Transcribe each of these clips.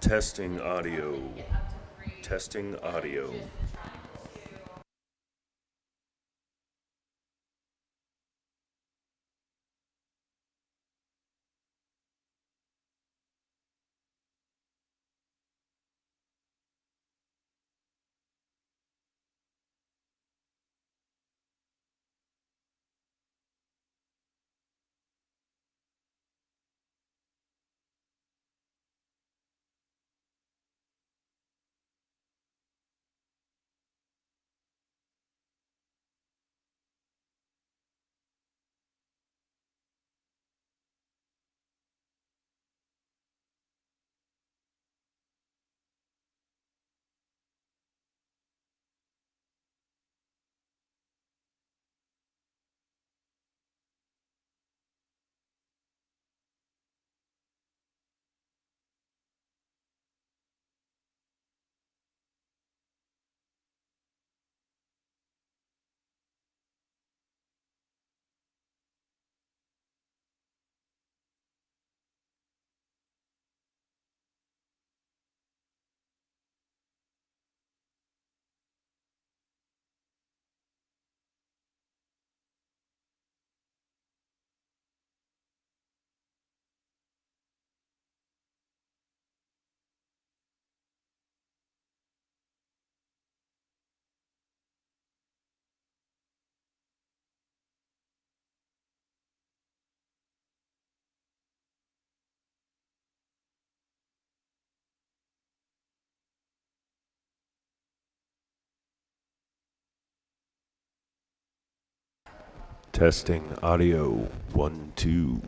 Testing audio. Testing audio. Testing audio. 1, 2.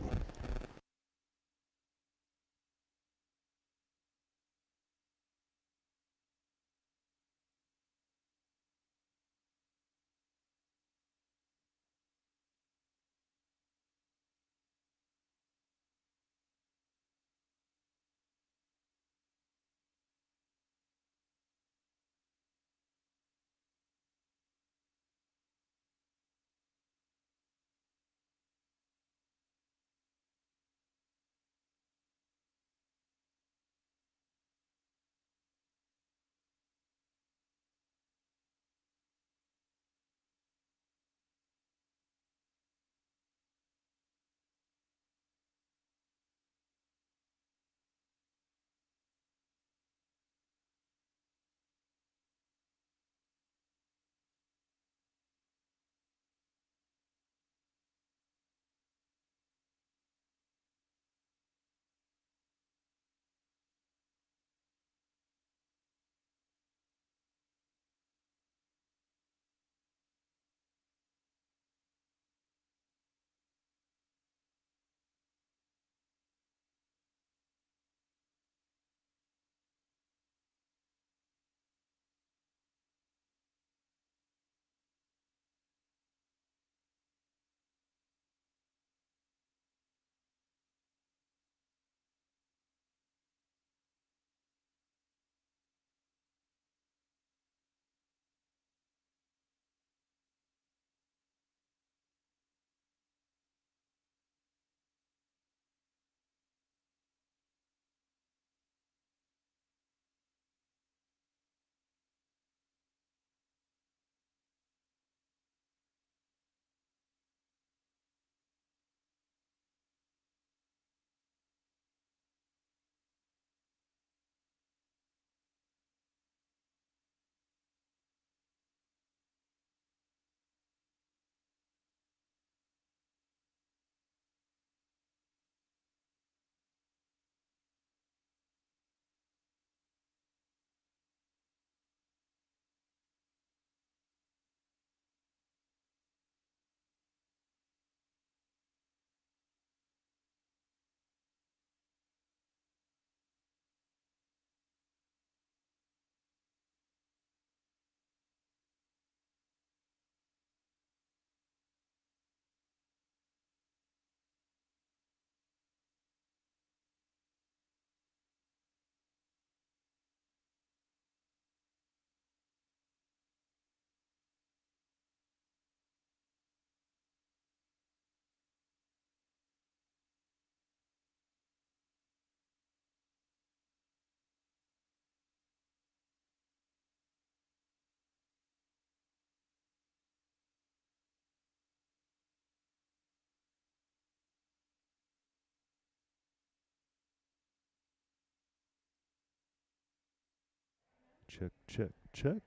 check, check, check.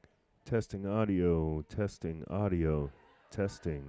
Testing audio, testing audio, testing.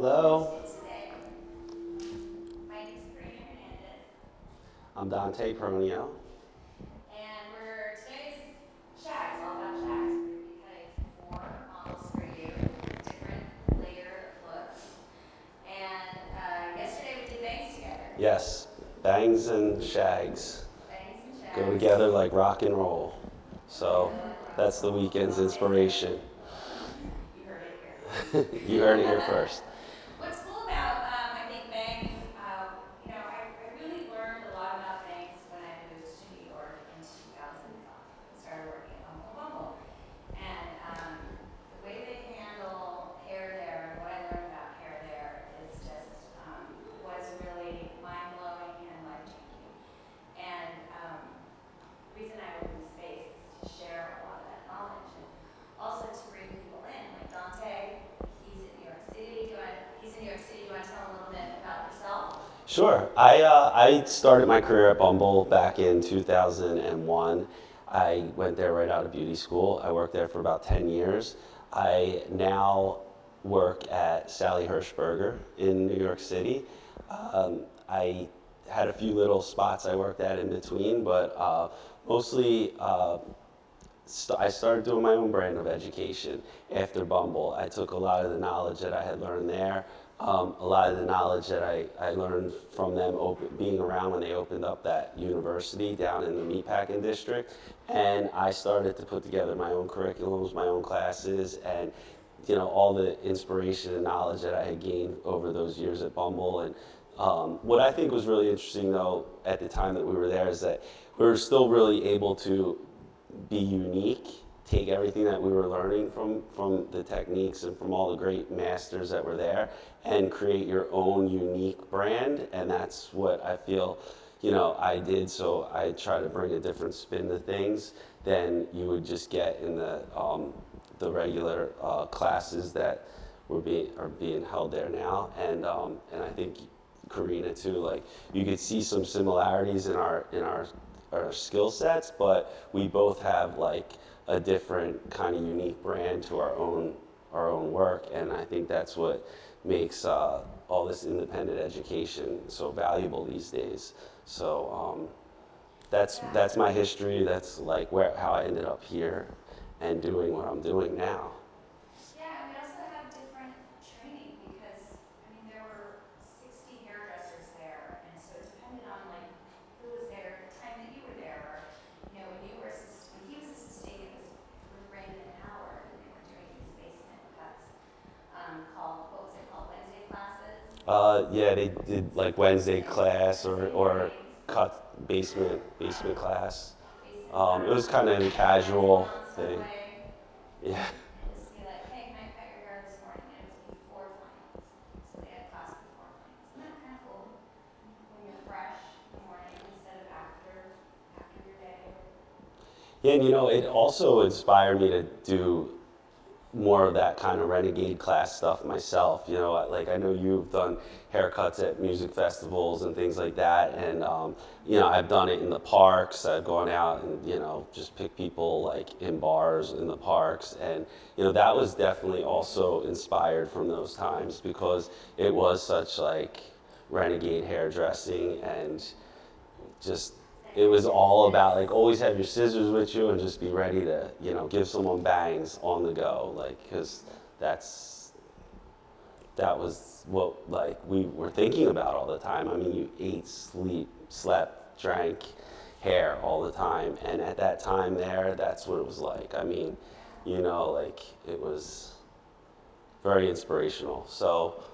Hello. Today. My name is Karina Hernandez. I'm Dante Peronio. And we're today's Shags, all about Shags. We're going to be cutting 4 models for you, different layer looks. And yesterday we did bangs together. Yes, bangs and shags. Bangs and shags. Go together like rock and roll. So that's the weekend's inspiration. You heard it here. You heard it here first. What's cool about, I think, bangs, I really learned a lot about bangs when I moved to New York in 2005 and started working at Bumble Bumble. And the way they handle hair there and what I learned about hair there is just was really mind-blowing and life-changing. And the reason I opened the space is to share a lot of that knowledge and also to bring people in, like Dante. He's in New York City. He's in New York City. Do you want to tell a little bit about yourself? Sure. I started my career at Bumble back in 2001. I went there right out of beauty school. I worked there for about 10 years. I now work at Sally Hirschberger in New York City. I had a few little spots I worked at in between, but mostly I started doing my own brand of education after Bumble. I took a lot of the knowledge that I had learned there, a lot of the knowledge that I learned from them being around when they opened up that university down in the Meatpacking District, and I started to put together my own curriculums, my own classes, and all the inspiration and knowledge that I had gained over those years at Bumble. And what I think was really interesting, though, at the time that we were there, is that we were still really able to be unique, take everything that we were learning from the techniques and from all the great masters that were there, and create your own unique brand. And that's what I feel, I did. So I try to bring a different spin to things than you would just get in the regular classes that are being held there now. And I think Karina too. Like, you could see some similarities in our skill sets, but we both have like a different kind of unique brand to our own work, and I think that's what makes all this independent education so valuable these days. So that's my history. That's like how I ended up here and doing what I'm doing now. Yeah, and we also have different training because, I mean, there were 60 hairdressers there, and so it depended on like who was there at the time that you were there, or when you were when he was assisting, it was with Raymond and Howard, and they were doing these basement cuts called, what was it called, Wednesday classes? Yeah, they did like Wednesday class or cut basement class. It was kind of a casual thing. Yeah. And just be like, hey, can I cut your hair this morning? And it was before clients. So they had class before clients. Isn't that kind of cool? When you're fresh in the morning instead of after your day. Yeah, and it also inspired me to do more of that kind of renegade class stuff myself. Like, I know you've done haircuts at music festivals and things like that, and I've done it in the parks. I've gone out and just pick people like in bars in the parks, and that was definitely also inspired from those times because it was such like renegade hairdressing, and just it was all about like always have your scissors with you and just be ready to give someone bangs on the go, like, because that was what like we were thinking about all the time. I mean, you ate, slept, drank hair all the time, and at that time there, that's what it was like. I mean, like, it was very inspirational. So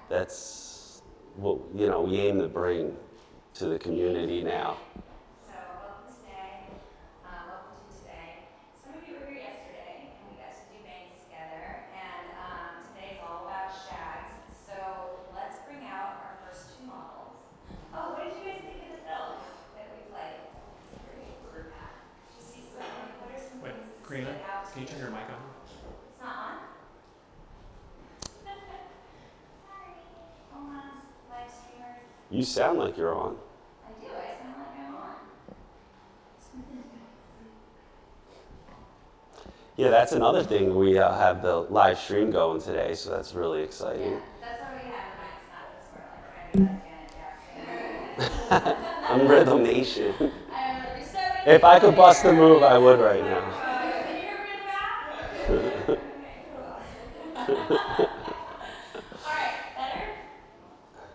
that's what we aim to bring to the community now. So welcome today. Welcome to today. Some of you were here yesterday, and we got to do bangs together. And today is all about shags. So let's bring out our first 2 models. Oh, what did you guys think of the film that we played? It's great. Did you see something? What are some Wait, things that Karina, stood out to can you turn your mic on? It's not on? Sorry. Come on, live streamers. You sound like you're on. I do. I sound like I'm on. Yeah, that's another thing. We have the live stream going today, so that's really exciting. Yeah, that's why we I'm Rhythm Nation. If I could bust a move, I would right now. Can you hear me in the back? Okay, cool. All right, better?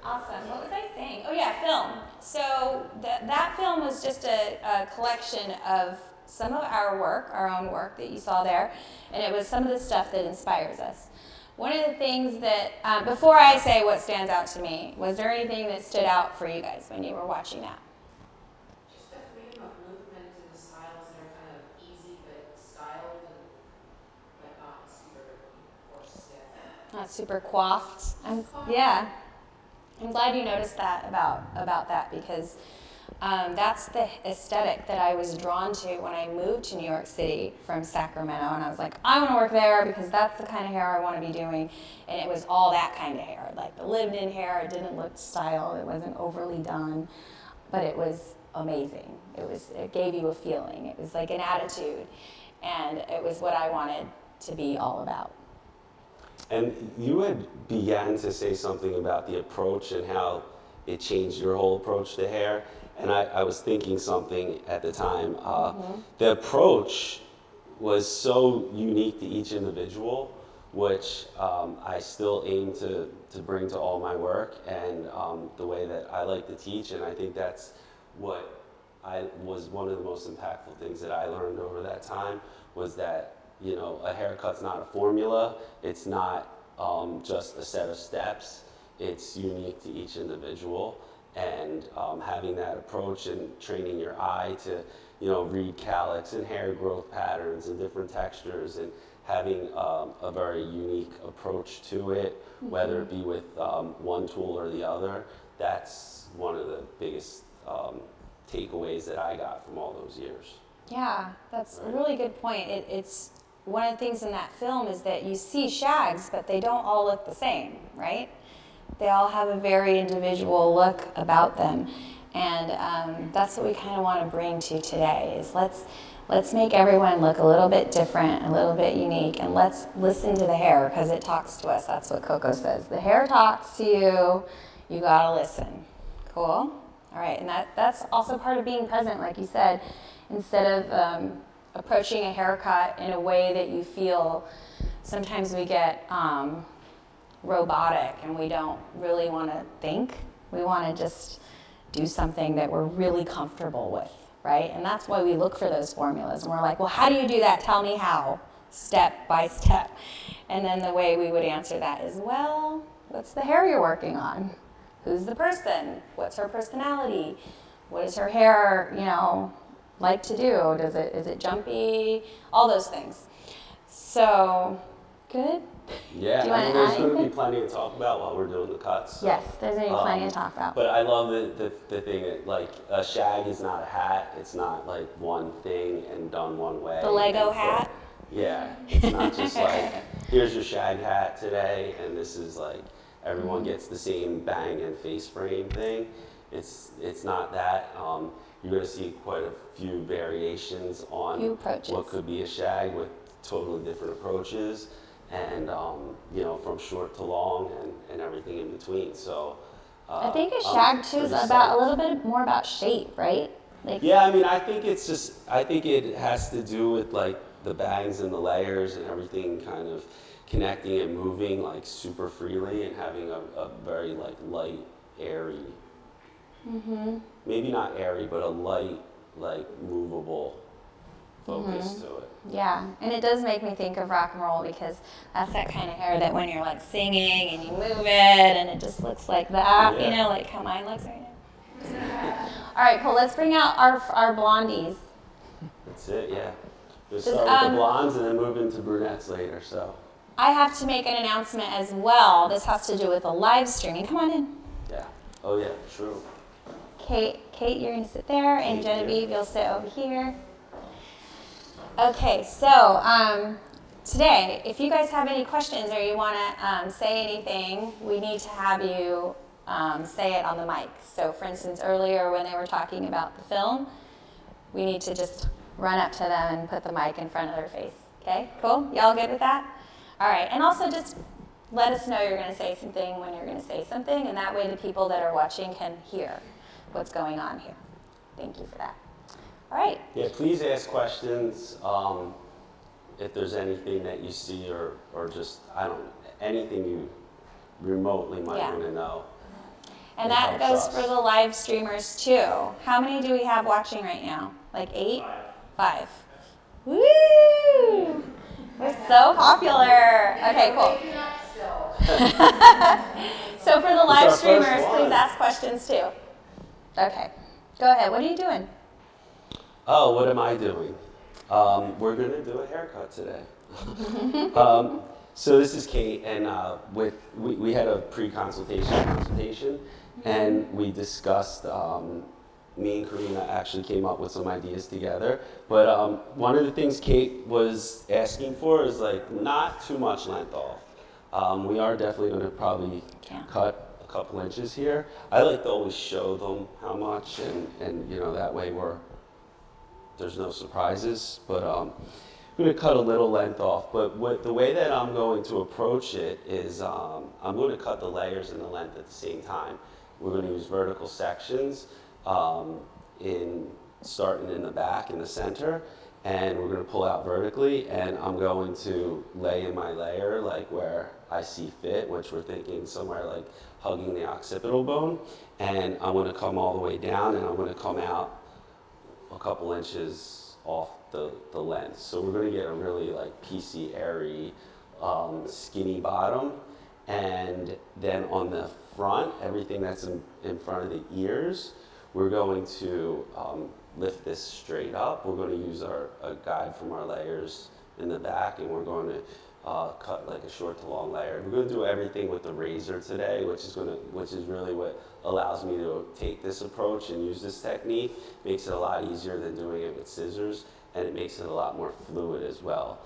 Awesome. What was I saying? Oh yeah, film. So that film was just a collection of some of our work, our own work that you saw there, and it was some of the stuff that inspires us. One of the things that, before I say what stands out to me, was there anything that stood out for you guys when you were watching that? Just the freedom of movement and the styles that are kind of easy but styled and but not super or stiff. Not super coiffed. Yeah. I'm glad you noticed that about that because that's the aesthetic that I was drawn to when I moved to New York City from Sacramento, and I was like, I want to work there because that's the kind of hair I want to be doing, and it was all that kind of hair, like the lived-in hair. It didn't look styled, it wasn't overly done, but it was amazing. It gave you a feeling. It was like an attitude, and it was what I wanted to be all about. And you had began to say something about the approach and how it changed your whole approach to hair. And I was thinking something at the time. The approach was so unique to each individual, which I still aim to bring to all my work and the way that I like to teach. And I think that's what was one of the most impactful things that I learned over that time was that a haircut's not a formula. It's not just a set of steps. It's unique to each individual. And having that approach and training your eye to, read calyx and hair growth patterns and different textures and having a very unique approach to it, whether it be with one tool or the other, that's one of the biggest takeaways that I got from all those years. Yeah, that's a really good point. It's one of the things in that film is that you see shags, but they don't all look the same, right? They all have a very individual look about them, and that's what we kind of want to bring to today. Is let's make everyone look a little bit different, a little bit unique, and let's listen to the hair because it talks to us. That's what Coco says. The hair talks to you. You gotta listen. Cool. All right, and that's also part of being present, like you said. Instead of approaching a haircut in a way that you feel, sometimes we get robotic and we don't really want to think. We want to just do something that we're really comfortable with, right? And that's why we look for those formulas. And we're like, well, how do you do that? Tell me how, step by step. And then the way we would answer that is, well, what's the hair you're working on? Who's the person? What's her personality? What does her hair, like to do? Is it jumpy? All those things. So, good? Yeah, Do you want to there's add going to be anything? plenty to talk about while we're doing the cuts. So, Yes, there's going to be plenty to talk about. But I love the thing that, like, a shag is not a hat. It's not, like, one thing and done one way. The Lego hat? Yeah, it's not just like, here's your shag hat today, and this is, like, everyone gets the same bang and face frame thing. It's not that. You're going to see quite a few variations on what could be a shag with totally different approaches, and from short to long and everything in between. So I think a shag too is about a little bit more about shape, right? Yeah, I mean, I think it has to do with like the bangs and the layers and everything kind of connecting and moving like super freely and having a very like light, airy. Maybe not airy, but a light, like movable focus to it. Yeah, and it does make me think of rock and roll because that's that kind of hair that when you're like singing and you move it and it just looks like that, like how mine looks right now. All right, cool. Let's bring out our blondies. That's it, yeah. We'll start with the blondes and then move into brunettes later, so. I have to make an announcement as well. This has to do with the live streaming. Come on in. Yeah. Oh, yeah, true. Kate, you're going to sit there, and Genevieve, you'll sit over here. Okay, so today, if you guys have any questions or you want to say anything, we need to have you say it on the mic. So, for instance, earlier when they were talking about the film, we need to just run up to them and put the mic in front of their face. Okay, cool? Y'all good with that? All right, and also just let us know you're going to say something when you're going to say something, and that way the people that are watching can hear what's going on here. Thank you for that. All right. Yeah, please ask questions. If there's anything that you see or just, anything you remotely might Yeah. want to know. And It that goes helps for us. the live streamers too. How many do we have watching right now? Like 8? 5. Woo! We're so popular. Okay, cool. So for the live our first streamers, one. please ask questions too. Okay. Go ahead. What are you doing? Oh, what am I doing? We're going to do a haircut today. So this is Kate, and we had a consultation, and we discussed, me and Karina actually came up with some ideas together. But one of the things Kate was asking for is like not too much length off. We are definitely going to probably cut a couple inches here. I like to always show them how much, and that way there's no surprises. But I'm going to cut a little length off. But the way that I'm going to approach it is I'm going to cut the layers and the length at the same time. We're going to use vertical sections starting in the back in the center, and we're going to pull out vertically, and I'm going to lay in my layer like where I see fit, which we're thinking somewhere like hugging the occipital bone, and I'm going to come all the way down, and I'm going to come out a couple inches off the length. So we're going to get a really like piecey, airy, skinny bottom, and then on the front, everything that's in front of the ears, we're going to lift this straight up. We're going to use a guide from our layers in the back, and we're going to cut like a short to long layer. We're going to do everything with the razor today, which is really what allows me to take this approach and use this technique. Makes it a lot easier than doing it with scissors, and it makes it a lot more fluid as well.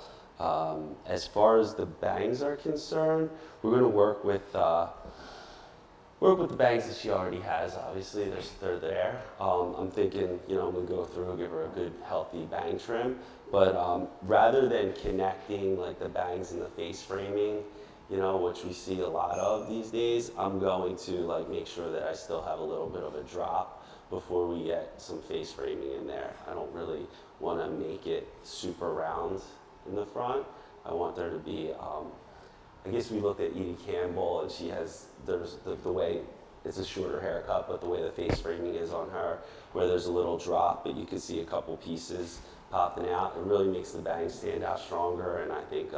As far as the bangs are concerned, we're going to work with the bangs that she already has. Obviously, they're there. I'm thinking, I'm gonna go through, give her a good, healthy bang trim. But rather than connecting like the bangs and the face framing, which we see a lot of these days, I'm going to like make sure that I still have a little bit of a drop before we get some face framing in there. I don't really want to make it super round in the front. I want there to be. I guess we looked at Edie Campbell, and there's the way, it's a shorter haircut, but the way the face framing is on her, where there's a little drop, but you can see a couple pieces popping out. It really makes the bangs stand out stronger, and I think,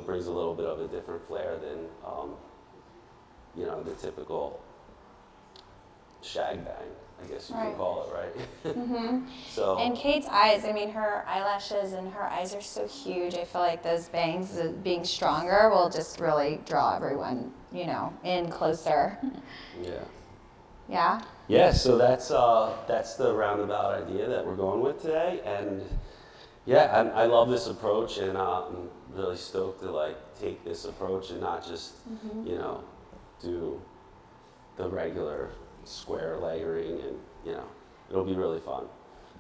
brings a little bit of a different flair than, the typical shag bang, I guess you can Right. call it, right? Mm-hmm. So. And Kate's eyes, her eyelashes and her eyes are so huge. I feel like those bangs being stronger will just really draw everyone, in closer. Yeah. Yeah? Yeah, so that's the roundabout idea that we're going with today, and yeah, I love this approach, and I'm really stoked to like take this approach and not just do the regular square layering, and it'll be really fun.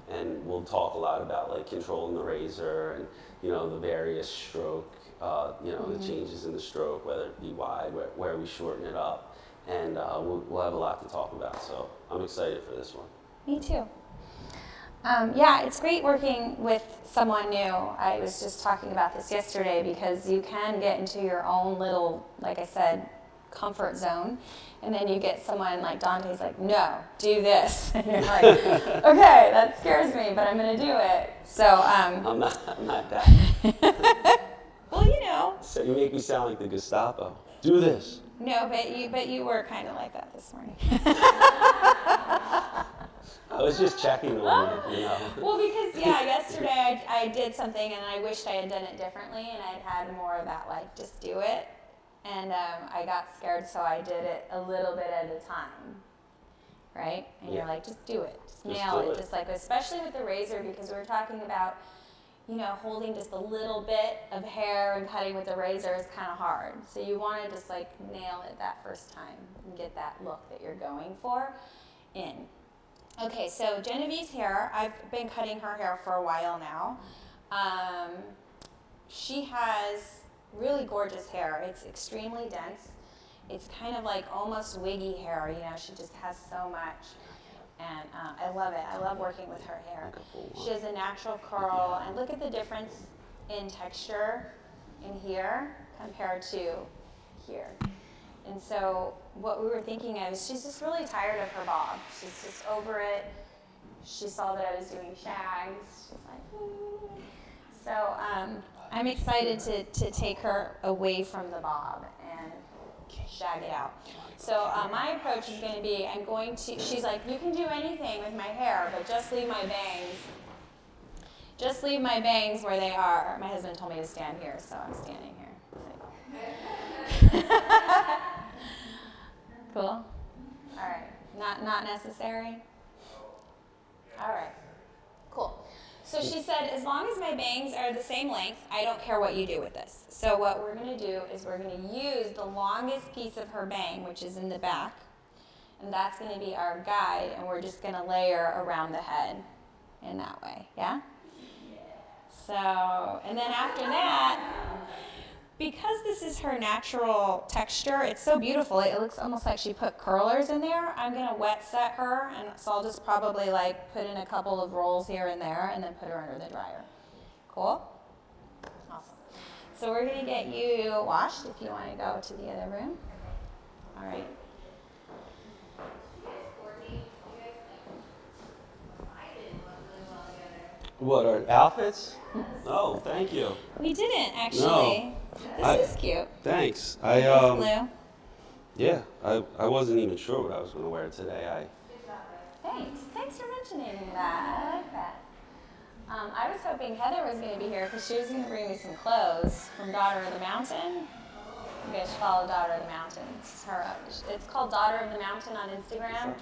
And we'll talk a lot about like controlling the razor and the various stroke, the changes in the stroke, whether it be wide, where we shorten it up, and we'll have a lot to talk about. So I'm excited for this one. Me too. Yeah, it's great working with someone new. I was just talking about this yesterday because you can get into your own little, like I said, comfort zone. And then you get someone like Dante's like, no, do this. And you're like, okay, that scares me, but I'm going to do it. So, I'm not that. Well, So you make me sound like the Gestapo. Do this. No, but you were kind of like that this morning. I was just checking on you, Well, because yesterday I did something and I wished I had done it differently, and I'd had more of that like just do it, and I got scared, so I did it a little bit at a time, right? And you're like, just do it, just nail it, just like especially with the razor, because we were talking about holding just a little bit of hair and cutting with the razor is kind of hard. So you want to just like nail it that first time and get that look that you're going for in. Okay, so Genevieve's hair, I've been cutting her hair for a while now. She has really gorgeous hair. It's extremely dense. It's kind of like almost wiggy hair, you know, she just has so much. And I love it. I love working with her hair. She has a natural curl, and look at the difference in texture in here compared to here. And so what we were thinking of is she's just really tired of her bob. She's just over it. She saw that I was doing shags. She's like, "Hmm." So I'm excited to take her away from the bob and shag it out. So my approach is going to be, she's like, you can do anything with my hair, but just leave my bangs. Just leave my bangs where they are. My husband told me to stand here, so I'm standing here. Cool? All right. Not necessary? All right. Cool. So she said, as long as my bangs are the same length, I don't care what you do with this. So what we're going to do is we're going to use the longest piece of her bang, which is in the back, and that's going to be our guide, and we're just going to layer around the head in that way, yeah? So, and then after that, because this is her natural texture, it's so beautiful. It looks almost like she put curlers in there. I'm going to wet set her, and so I'll just probably like put in a couple of rolls here and there and then put her under the dryer. Cool? Awesome. So we're going to get you washed if you want to go to the other room. All right. What, our outfits? Oh, thank you. We didn't actually. No. This is cute. Thanks. It's blue. Yeah, I wasn't even sure what I was going to wear today. Thanks for mentioning that. I like that. I was hoping Heather was going to be here because she was going to bring me some clothes from Daughter of the Mountain. You guys should follow Daughter of the Mountain. It's called Daughter of the Mountain on Instagram,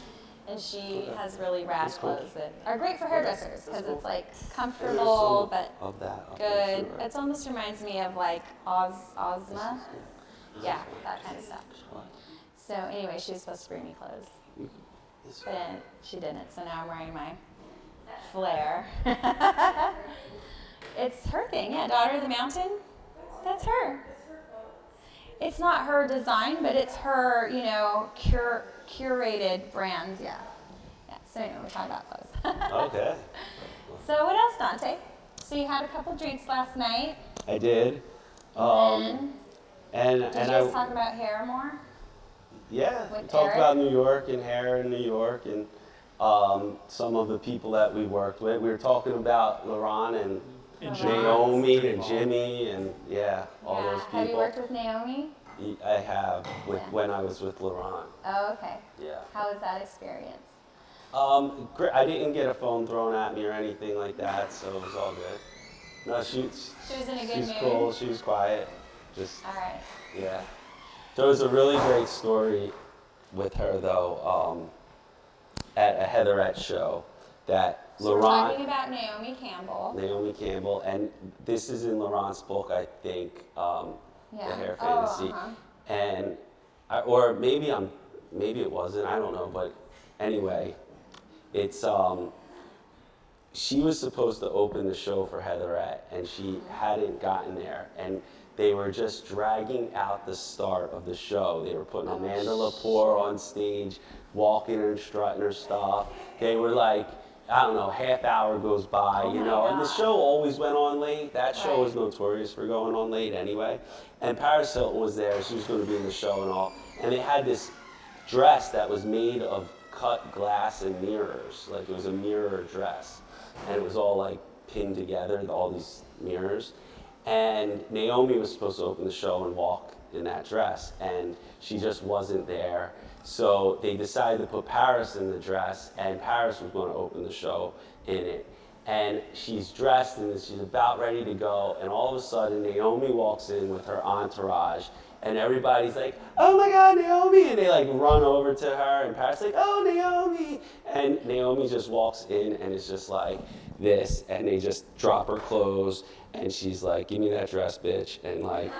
and she has really rad clothes that are great for hairdressers because it's like comfortable but good. It almost reminds me of like Ozma. Yeah, that kind of stuff. So anyway, she was supposed to bring me clothes, but she didn't. So now I'm wearing my flare. It's her thing, yeah. Daughter of the Mountain. That's her. It's not her design, but it's her, curated brands, yeah. Yeah. So anyway, we're talking about clothes. Okay. So what else, Dante? So you had a couple drinks last night. I did. Did you And guys talk about hair more? Yeah, we With talked Eric? about New York and hair in New York and some of the people that we worked with. We were talking about Laurent and Naomi and Jimmy and all those people. Have you worked with Naomi? I have when I was with Laurent. Oh, okay. Yeah. How was that experience? Great. I didn't get a phone thrown at me or anything like that, so it was all good. No, She was in a good she's mood? cool. She was quiet. Just All right. yeah. There was a really great story with her though at a Heatherette show that So we're Laurent. talking about Naomi Campbell. Naomi Campbell, and this is in Laurent's book, I think, The Hair Fantasy, and or maybe it wasn't, I don't know, but anyway, it's she was supposed to open the show for Heatherette, and she hadn't gotten there, and they were just dragging out the start of the show. They were putting Amanda Lepore on stage, walking and strutting her stuff. They were like, I don't know, half hour goes by, and the show always went on late. That show was notorious for going on late anyway. And Paris Hilton was there. She was going to be in the show and all. And they had this dress that was made of cut glass and mirrors. Like it was a mirror dress. And it was all like pinned together, all these mirrors. And Naomi was supposed to open the show and walk in that dress, and she just wasn't there. So they decided to put Paris in the dress, and Paris was going to open the show in it. And she's dressed, and she's about ready to go, and all of a sudden Naomi walks in with her entourage, and everybody's like, oh my God, Naomi, and they like run over to her, and Paris like, oh, Naomi, and Naomi just walks in, and it's just like this, and they just drop her clothes, and she's like, give me that dress, bitch, and like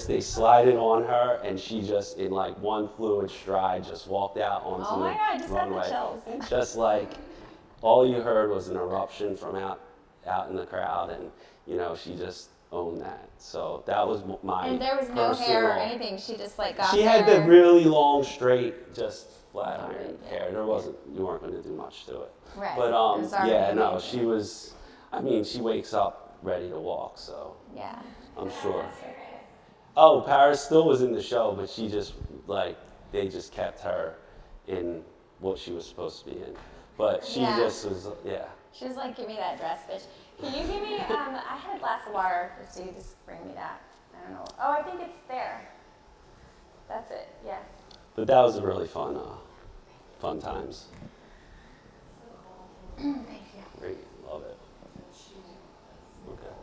they slide it on her, and she just, in like one fluid stride, just walked out onto the runway. And just like, all you heard was an eruption from out in the crowd, and she just own that. So that was my And there was no personal. hair or anything. She just like got She had the there. really long, straight, just flat Got iron it, yeah. hair. There wasn't, you weren't going to do much to it. Right. But It was already yeah, no, amazing. she was. I mean, she wakes up ready to walk, so Yeah. I'm sure. Oh, Paris still was in the show, but she just like they just kept her in what she was supposed to be in. But she Yeah. just was, yeah. She was like, give me that dress, bitch. Can you give me, I had a glass of water, so you just bring me that. I don't know. Oh, I think it's there. That's it, yeah. But that was a really fun times. Thank you. Great, love it. Okay.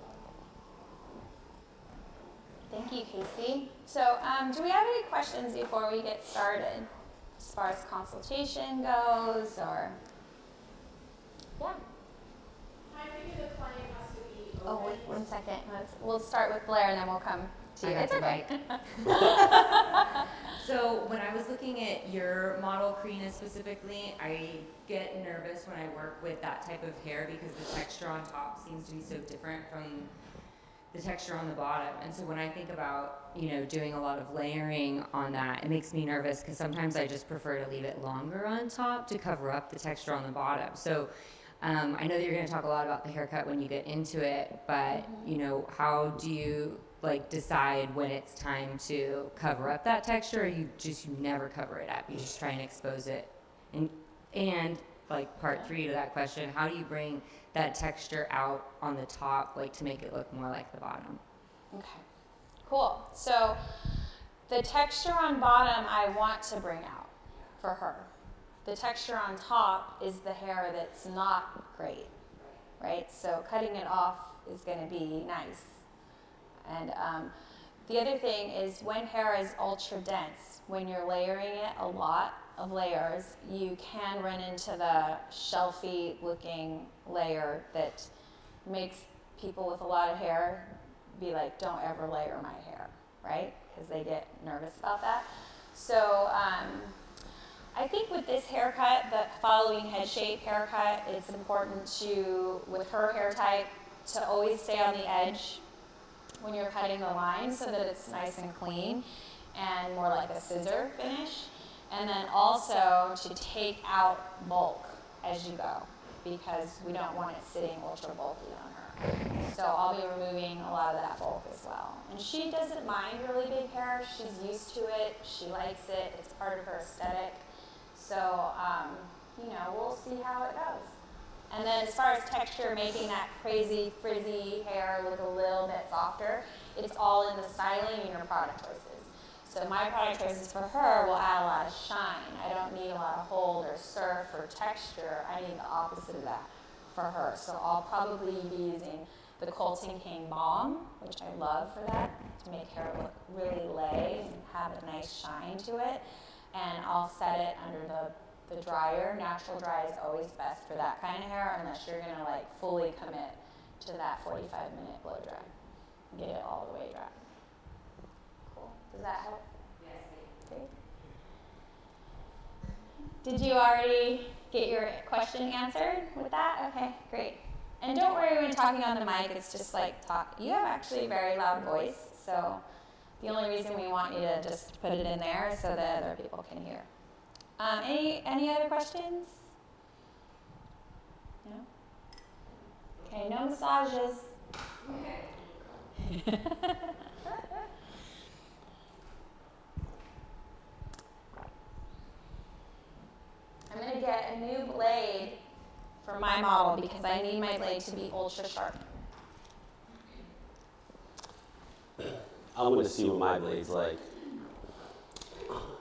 Thank you, Casey. So, do we have any questions before we get started? As far as consultation goes, or? Yeah. I figure the client has to be Oh, open. wait, 1 second. We'll start with Blair and then we'll come to you. I got It's the okay. mic. So when I was looking at your model, Karina, specifically, I get nervous when I work with that type of hair because the texture on top seems to be so different from the texture on the bottom. And so when I think about, doing a lot of layering on that, it makes me nervous because sometimes I just prefer to leave it longer on top to cover up the texture on the bottom. So I know that you're going to talk a lot about the haircut when you get into it, but how do you decide when it's time to cover up that texture, or you never cover it up? You just try and expose it. And part 3 to that question, how do you bring that texture out on the top, to make it look more like the bottom? Okay, cool. So the texture on bottom I want to bring out for her. The texture on top is the hair that's not great, right? So cutting it off is going to be nice. And the other thing is when hair is ultra dense, when you're layering it a lot of layers, you can run into the shelfy looking layer that makes people with a lot of hair be like, don't ever layer my hair, right? Because they get nervous about that. So I think with this haircut, the following head shape haircut, it's important to, with her hair type, to always stay on the edge when you're cutting the line so that it's nice and clean and more like a scissor finish. And then also to take out bulk as you go because we don't want it sitting ultra bulky on her. So I'll be removing a lot of that bulk as well. And she doesn't mind really big hair. She's used to it. She likes it. It's part of her aesthetic. So, we'll see how it goes. And then as far as texture, making that crazy frizzy hair look a little bit softer, it's all in the styling and your product choices. So my product choices for her will add a lot of shine. I don't need a lot of hold or surf or texture. I need the opposite of that for her. So I'll probably be using the Colton King Balm, which I love for that, to make hair look really lay and have a nice shine to it. And I'll set it under the dryer. Natural dry is always best for that kind of hair unless you're going to fully commit to that 45-minute blow dry. Get it all the way dry. Cool. Does that help? Yes. Great. Did you already get your question answered with that? Okay, great. And don't worry when talking on the mic, it's just talk. You have actually a very loud voice, so the only reason we want you to just put it in there is so that other people can hear. Any other questions? No? Okay, no massages. I'm going to get a new blade for my model because I need my blade to be ultra sharp. I'm going to see what my blade's like.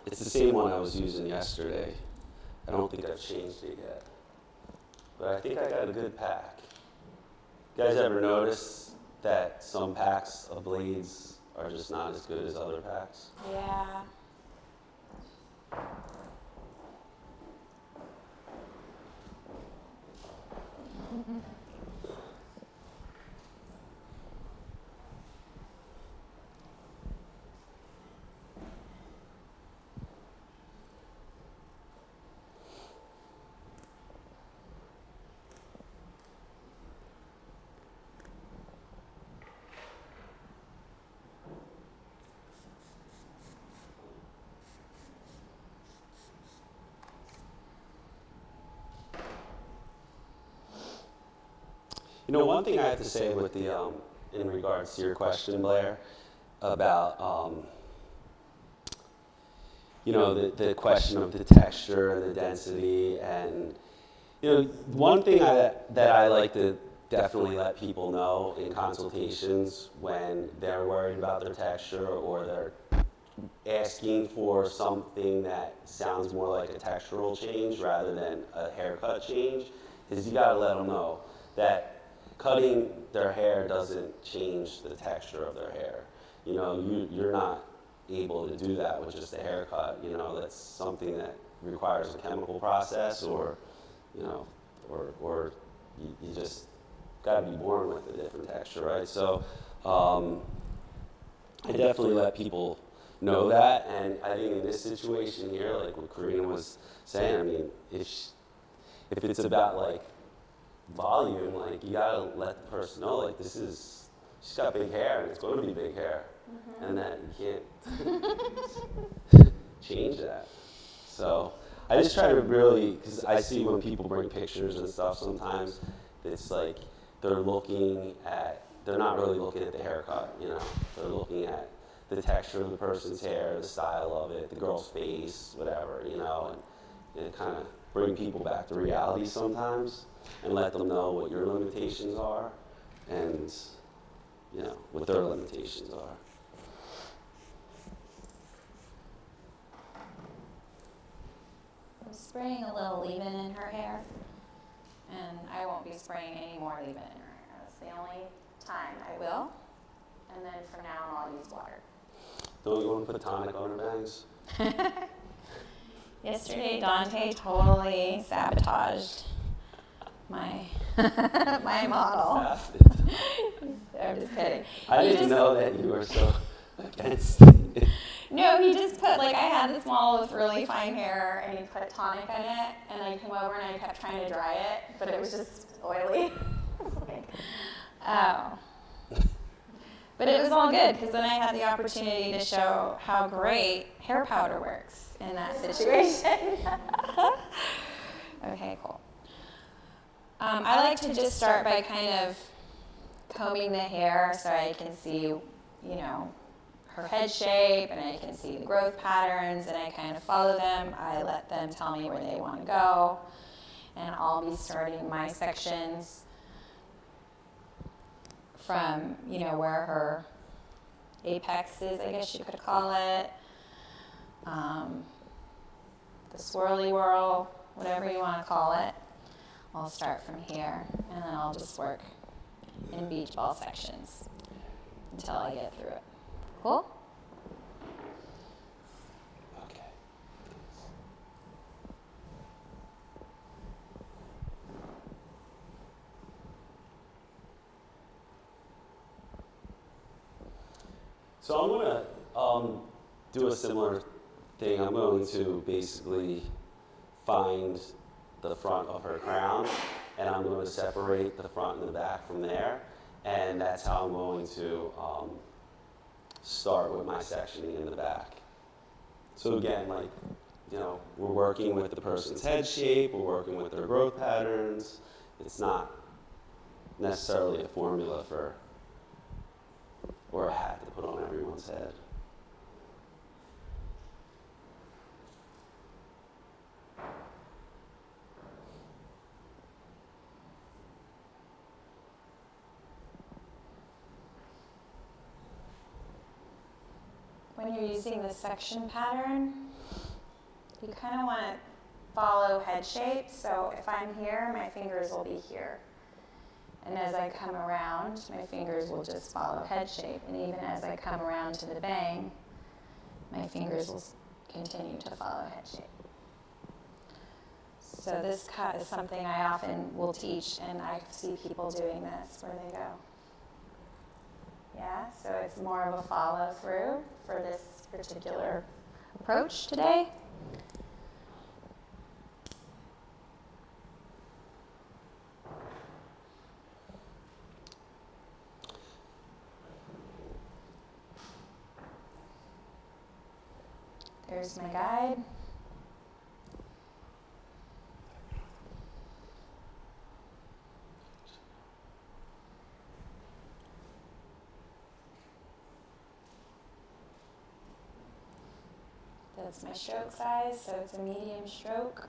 It's the same one I was using yesterday. I don't think I've changed it yet. But I think I got a good pack. You guys ever notice that some packs of blades are just not as good as other packs? Yeah. One thing I have to say with the, in regards to your question, Blair, about, the question of the texture and the density, and, one thing that I like to definitely let people know in consultations when they're worried about their texture or they're asking for something that sounds more like a textural change rather than a haircut change is you gotta let them know that cutting their hair doesn't change the texture of their hair. You're not able to do that with just a haircut. That's something that requires a chemical process or you just gotta be born with a different texture, right? So I definitely let people know that, and I think in this situation here, like what Karina was saying, I mean, if it's about like volume, like you gotta let the person know, like she's got big hair and it's going to be big hair, and that you can't change that. So I just try to really, because I see when people bring pictures and stuff, sometimes it's like they're not really looking at the haircut, they're looking at the texture of the person's hair, the style of it, the girl's face, whatever, and it kind of bring people back to reality sometimes and let them know what your limitations are and, what their limitations are. I'm spraying a little leave-in in her hair, and I won't be spraying any more leave-in in her hair. That's the only time I will, and then from now on I'll use water. Don't you want to put tonic on her bangs? Yesterday, Dante totally sabotaged my my model. I'm just kidding. I didn't know that you were so against it. No, he just put, like, I had this model with really fine hair, and he put tonic in it, and I came over and I kept trying to dry it, but it was just oily. Like, oh. But it was all good, because then I had the opportunity to show how great hair powder works in that situation. Okay, cool. I like to just start by kind of combing the hair so I can see, her head shape, and I can see the growth patterns, and I kind of follow them. I let them tell me where they want to go, and I'll be starting my sections from, where her apex is, I guess you could call it, the swirly whirl, whatever you want to call it. I'll start from here, and then I'll just work in beach ball sections until I get through it. Cool? Okay. So I'm going to do a similar thing. I'm going to basically find the front of her crown, and I'm going to separate the front and the back from there, and that's how I'm going to start with my sectioning in the back. So again, we're working with the person's head shape, we're working with their growth patterns. It's not necessarily a formula or a hat to put on everyone's head. When you're using the section pattern, you kind of want to follow head shape. So if I'm here, my fingers will be here. And as I come around, my fingers will just follow head shape. And even as I come around to the bang, my fingers will continue to follow head shape. So this cut is something I often will teach, and I see people doing this where they go. Yeah, so it's more of a follow through for this particular approach today. There's my guide. That's my stroke size, so it's a medium stroke.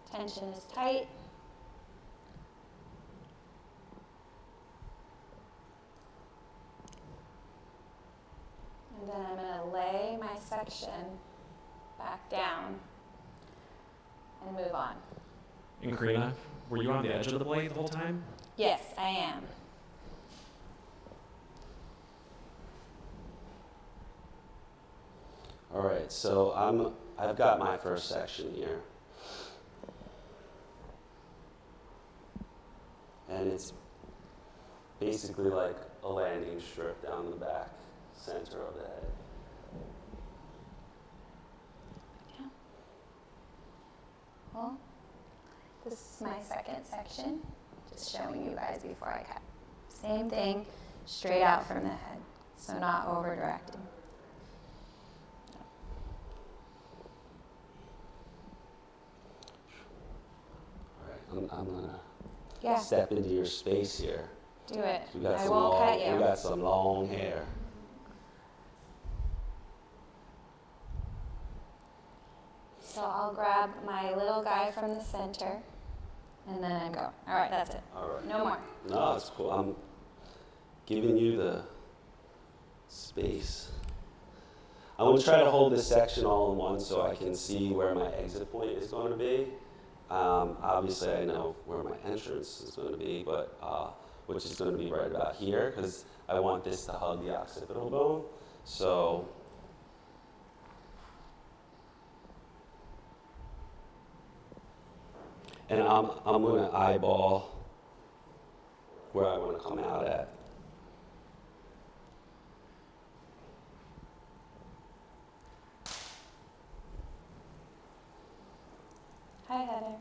Tension is tight. And then I'm going to lay my section back down and move on. And Karina, were you on the edge of the blade the whole time? Yes, I am. All right, so I've got my first section here. And it's basically like a landing strip down the back center of the head. Yeah. Well, this is my second section, just showing you guys before I cut. Same thing, straight out from the head, so not over directing. All right, I'm gonna step into your space here. Do it. We got I some won't cut you. We got some long hair. So I'll grab my little guy from the center, and then I go. All right, that's it. All right. No more. No, it's cool. I'm giving you the space. I'm going to try to hold this section all in one so I can see where my exit point is going to be. Obviously, I know where my entrance is going to be, but which is going to be right about here because I want this to hug the occipital bone. So, and I'm going to eyeball where I want to come out at. Hi, Heather.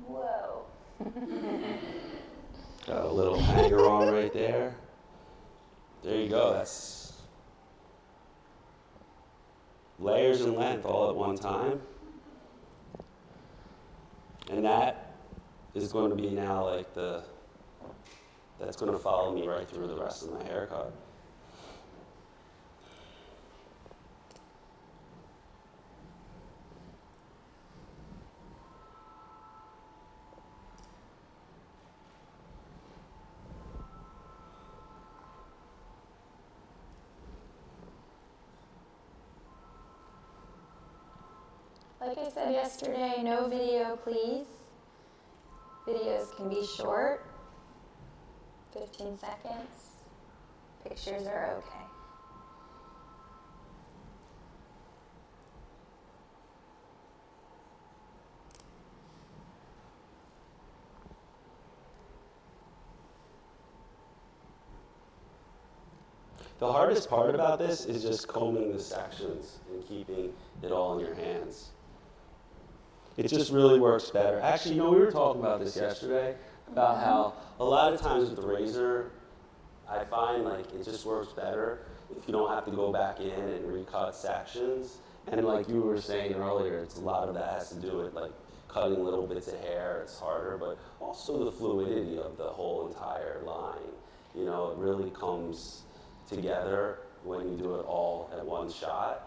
Whoa. Got a little hanger on right there. There you go. That's layers and length all at one time. And that is going to be now like that's going to follow me right through the rest of my haircut. Like I said yesterday, no video, please. Videos can be short, 15 seconds. Pictures are okay. The hardest part about this is just combing the sections and keeping it all in your hands. It just really works better. Actually, you know, we were talking about this yesterday, about how a lot of times with the razor, I find like it just works better if you don't have to go back in and recut sections. And like you were saying earlier, it's a lot of that has to do with like cutting little bits of hair, it's harder, but also the fluidity of the whole entire line. You know, it really comes together when you do it all at one shot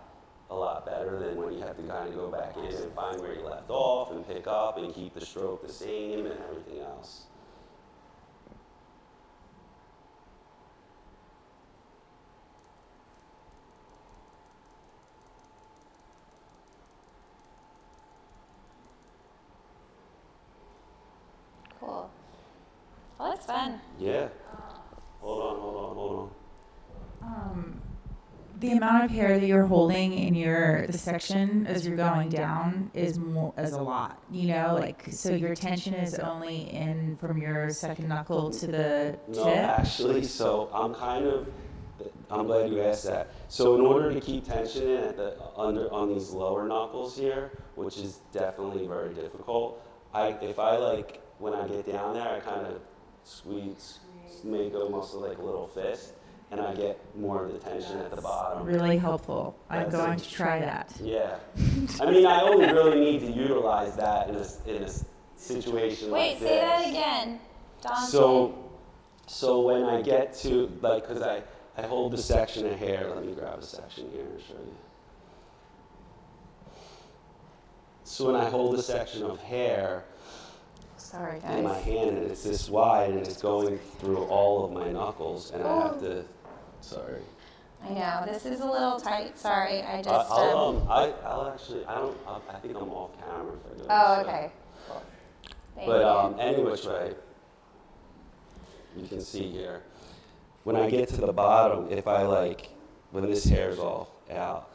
a lot better than when you have to kind of go back in and find where you left off and pick up and keep the stroke the same and everything else. Cool. Well, that's fun. Yeah. Hold on. The amount of hair that you're holding in the section as you're going down is a lot, you know, like, so your tension is only in from your second knuckle to the No, tip. actually, so I'm glad you asked that. So in order to keep tension in on these lower knuckles here, which is definitely very difficult, when I get down there, I kind of squeeze, make almost like a little fist, and I get more of the tension at the bottom. Really helpful. I'm That's going it. to try that. Yeah. I mean, I only really need to utilize that in a situation Wait, like this. say that again. Dante. So when I get to, like, because I hold the section of hair, let me grab a section here and show you. So when I hold a section of hair Sorry, in my guys. hand and it's this wide and it's going through all of my knuckles and I have to, sorry. I know, this is a little tight. Sorry, I just. I'll actually, I think I'm off camera if I do Oh, this, so. okay. Cool. Thank But you. any which way, you can see here. When I get to the bottom, if I like, when this hair's all out,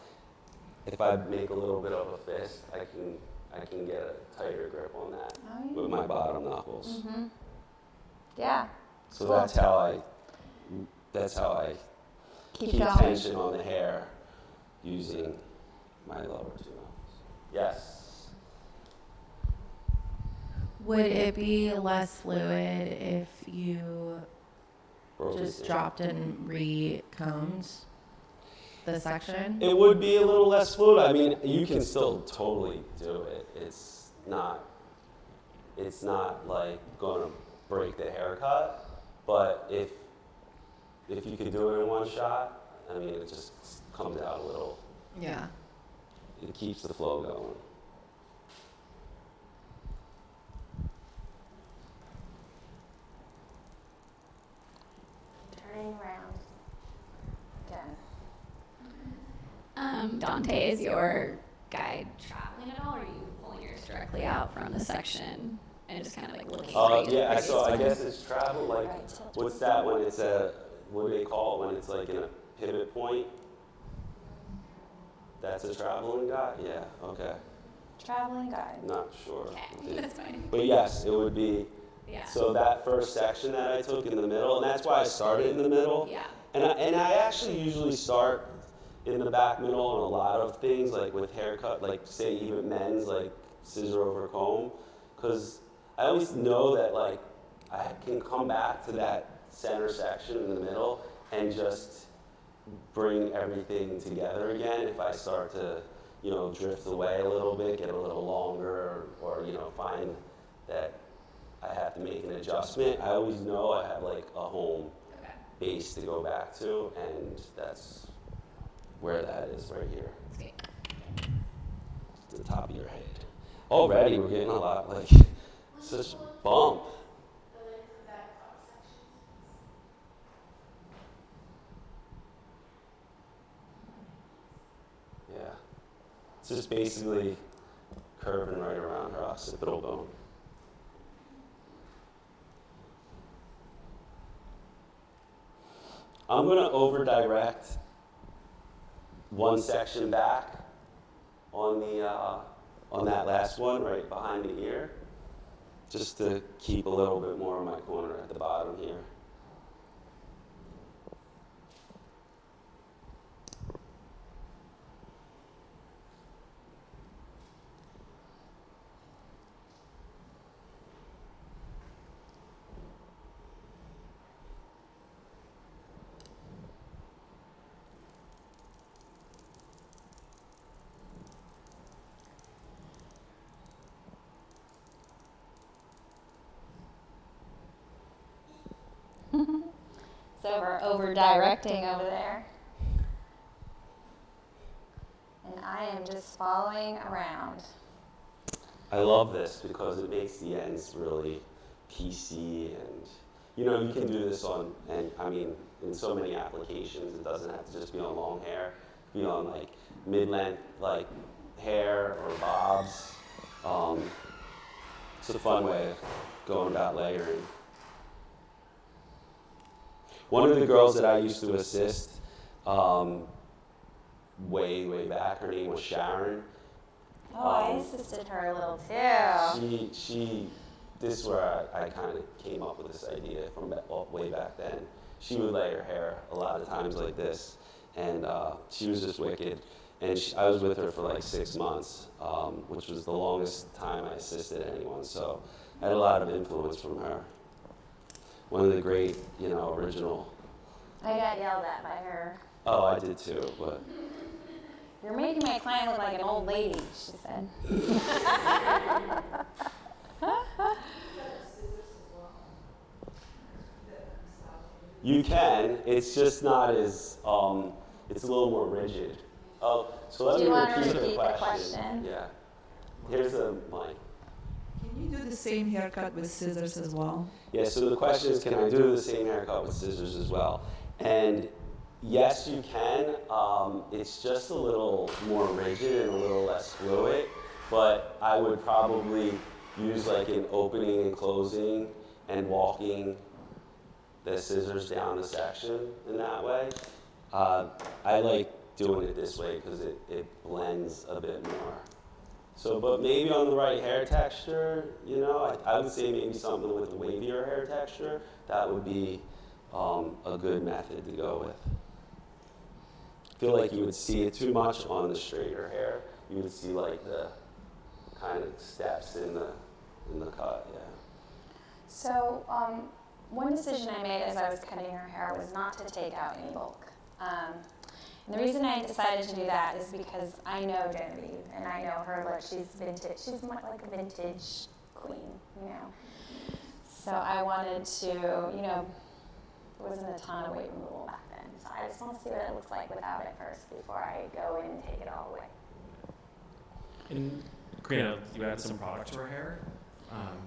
if I make a little bit of a fist, I can get a tighter grip on that with my bottom knuckles. Mm-hmm. Yeah. So Cool. that's how I Keep keep going. tension on the hair using my lower two knuckles. Yes. Would it be less fluid if you just dropped and recombed the section? It would be a little less fluid. I mean, you can still totally do it. It's not like going to break the haircut, but if you could do it in one shot, I mean, it just comes out a little. Yeah. It keeps the flow going. Turning around. Again. Dante, is your guide traveling at all, or are you pulling yours directly out from the section and just kind of like looking? Yeah, I guess it's travel. Like, what's that when it's what do they call it when it's like in a pivot point? That's a traveling guide? Yeah, okay. Traveling guide. Not sure. Okay, that's fine. But yes, it would be. Yeah. So that first section that I took in the middle, and that's why I started in the middle. Yeah. And I actually usually start in the back middle on a lot of things, like with haircut, like say even men's, like scissor over comb, because I always know that like I can come back to that center section in the middle and just bring everything together again if I start to, drift away a little bit, get a little longer, or find that I have to make an adjustment. I always know I have like a home base to go back to, and that's where that is right here. Okay. The top of your head. Already we're getting a lot, like, such bump. Yeah. It's just basically curving right around her occipital bone. I'm going to over-direct one section back on that last one right behind the ear, just to keep a little bit more of my corner at the bottom here. So we're over directing over there. And I am just following around. I love this because it makes the ends really PC, and you can do this in so many applications. It doesn't have to just be on long hair. It can be on like mid-length like hair or bobs. It's a fun way of going about layering. One of the girls that I used to assist way back, her name was Sharon. Oh, I assisted her a little too. This is where I kind of came up with this idea from way back then. She would lay her hair a lot of times like this, and she was just wicked. And I was with her for like 6 months, which was the longest time I assisted anyone. So I had a lot of influence from her. one of the great, original. I got yelled at by her. Oh, I did too, but. You're making my client look like an old lady, she said. You can. It's just not as. It's a little more rigid. Oh, so let Do me you want to repeat repeat the the question. question? Yeah. Here's the mic. Can you do the same haircut with scissors as well? Yeah. So the question is, can I do the same haircut with scissors as well? And yes, you can. It's just a little more rigid and a little less fluid. But I would probably use like an opening and closing and walking the scissors down the section in that way. I like doing it this way because it blends a bit more. So, but maybe on the right hair texture, I would say maybe something with a wavier hair texture, that would be a good method to go with. I feel like you would see it too much on the straighter hair. You would see like the kind of steps in the cut, yeah. So one decision I made as I was cutting her hair was not to take out any bulk. And the reason I decided to do that is because I know Genevieve, and I know her, like she's vintage. She's more like a vintage queen, So I wanted to, there wasn't a ton of weight removal back then. So I just want to see what it looks like without it first before I go in and take it all away. And Karina, you add some product to her hair.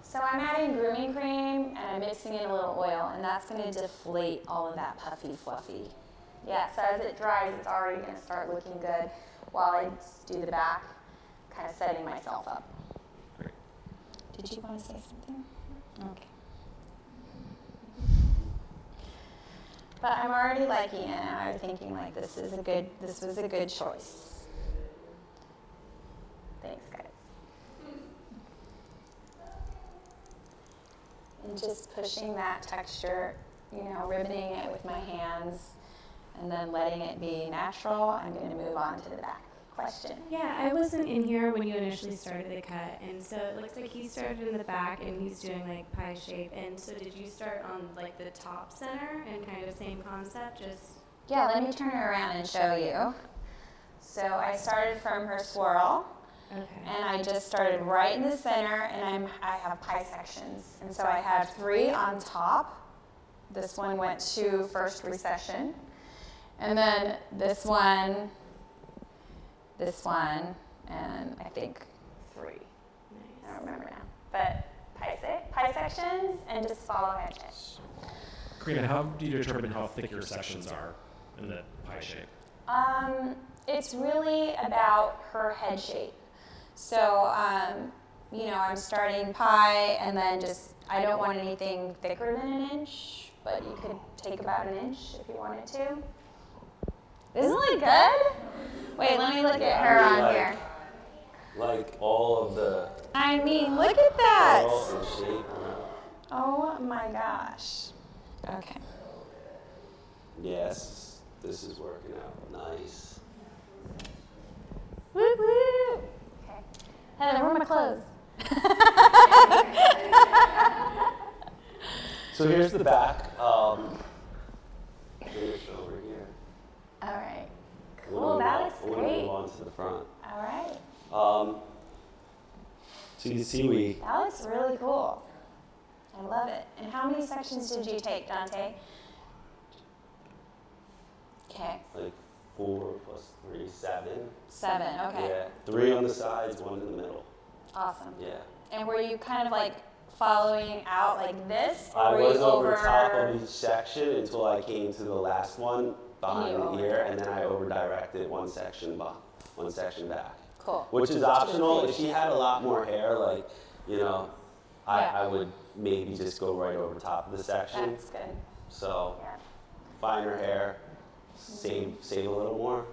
So I'm adding grooming cream and I'm mixing in a little oil, and that's going to deflate all of that puffy fluffy. Yeah, so as it dries, it's already going to start looking good while I do the back, kind of setting myself up. Great. Did you want to say something? Okay. But I'm already liking it, and I'm thinking like this was a good choice. Thanks, guys. And just pushing that texture, ribboning it with my hands, and then letting it be natural. I'm going to move on to the back. Question. Yeah, I wasn't in here when you initially started the cut, and so it looks like he started in the back and he's doing like pie shape. And so did you start on like the top center and kind of same concept, just? Yeah, let me turn it around and show you. So I started from her swirl, and I just started right in the center, and I have pie sections. And so I have 3 on top. This one went to first recession, and then this one, and I think 3. Nice. I don't remember now. But pie sections, and just follow head shape. Karina, how do you determine how thick your sections are in the pie shape? It's really about her head shape. So, I'm starting pie, and then I don't want anything thicker than an inch, but you could take about an inch if you wanted to. Isn't it good? Wait, let me look at her on here. Like all of the. I mean, look at that. Curl and shape. Oh my gosh. Okay. Yes, this is working out nice. Woo woo. Okay. Heather, where are my clothes? So here's the back. Finish over here. All right. Cool. That looks We'll great. move on to the front. All right. So you can see That looks really cool. I love it. And how many sections did you take, Dante? Okay. like 4 plus 3, 7. 7. Okay. Yeah, 3 on the sides, 1 in the middle. Awesome. Yeah. And were you kind of like following out like this, or I were was you over top of each section until I came to the last one behind the ear, and then I over directed one section back. Cool. Which is optional. If she had a lot more hair, like, I would maybe just go right over top of the section. That's good. So, Yeah. finer hair, save a little more.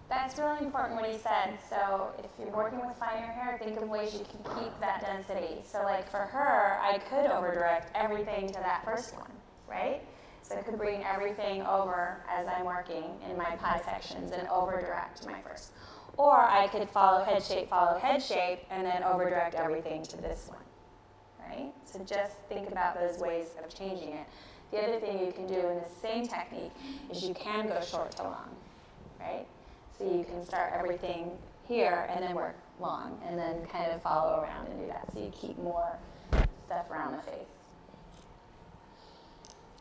That's really important what he said. So if you're working with finer hair, think of ways you can keep that density. So like for her, I could over direct everything to that first one, right? So I could bring everything over as I'm working in my pie sections and over direct my first. Or I could follow head shape, and then over direct everything to this one, right? So just think about those ways of changing it. The other thing you can do in the same technique is you can go short to long, right? So you can start everything here and then work long and then kind of follow around and do that. So you keep more stuff around the face.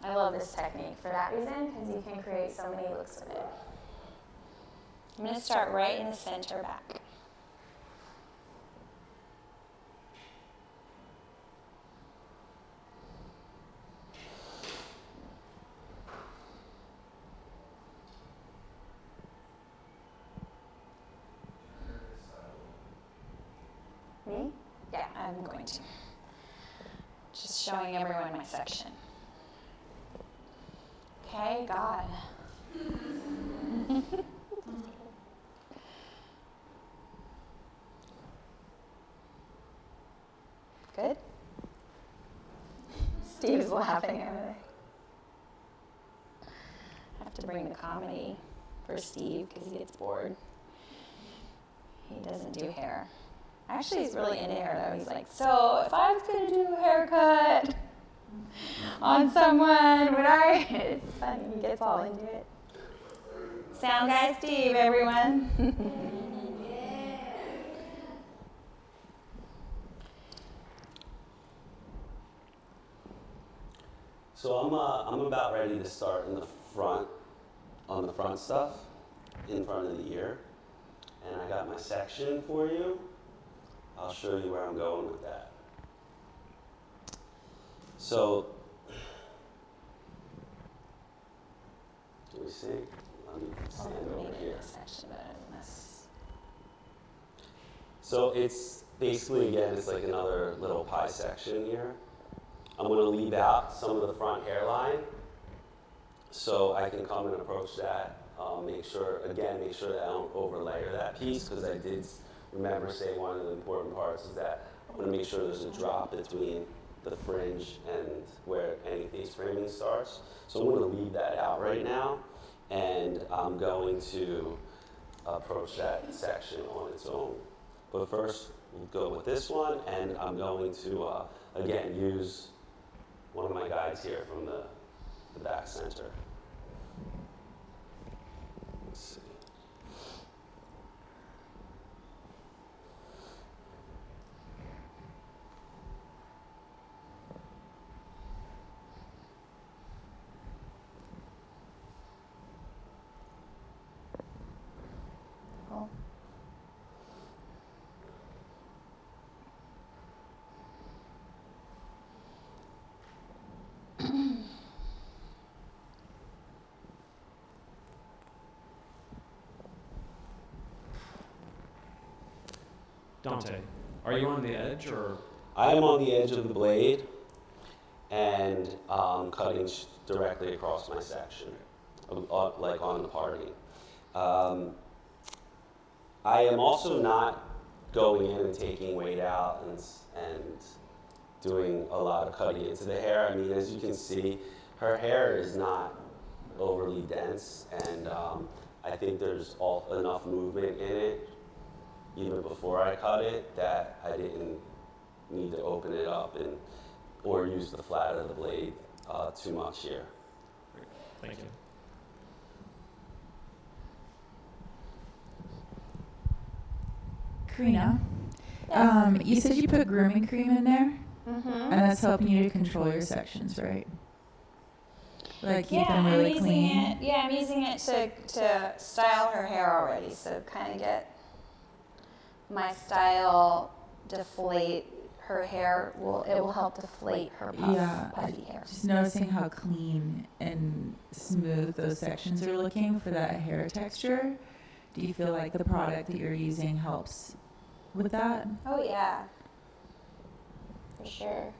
I love this technique for that reason because you can create so many looks with it. I'm going to start right in the center back. Me? Yeah, I'm going to. Just showing everyone my section. Okay, God. Good? Steve's laughing over there. I have to bring the comedy for Steve because he gets bored. He doesn't do hair. Actually, he's really into hair though. He's like, so if I was going to do a haircut on someone, would I? It's funny. He gets all into it. Sound guy Steve, everyone. So I'm about ready to start in the front, on the front stuff, in front of the ear. And I got my section for you. I'll show you where I'm going with that. So, let me see. Let me stand over here. So it's basically, again, it's like another little pie section here. I'm going to leave out some of the front hairline so I can come and approach that. Make sure that I don't overlayer that piece, because I did remember saying one of the important parts is that I want to make sure there's a drop between the fringe and where any face framing starts. So I'm going to leave that out right now, and I'm going to approach that section on its own. But first, we'll go with this one, and I'm going to, again, use one of my guides here from the back center. Let's see. Cool. Dante, are you on the edge or? I am on the edge of the blade and cutting directly across my section, like on the parting. I am also not going in and taking weight out and doing a lot of cutting into the hair. I mean, as you can see, her hair is not overly dense, and I think there's enough movement in it, even before I cut it, that I didn't need to open it up or use the flat of the blade too much here. Thank you. Karina, you said you put grooming cream in there, and that's helping you to control your sections, right? Like keep them really clean. I'm using it to style her hair already. So kind of get my style deflate her hair. It will help deflate her puffy hair. Just noticing how clean and smooth those sections are looking for that hair texture. Do you feel like the product that you're using helps with that? Oh yeah, for sure.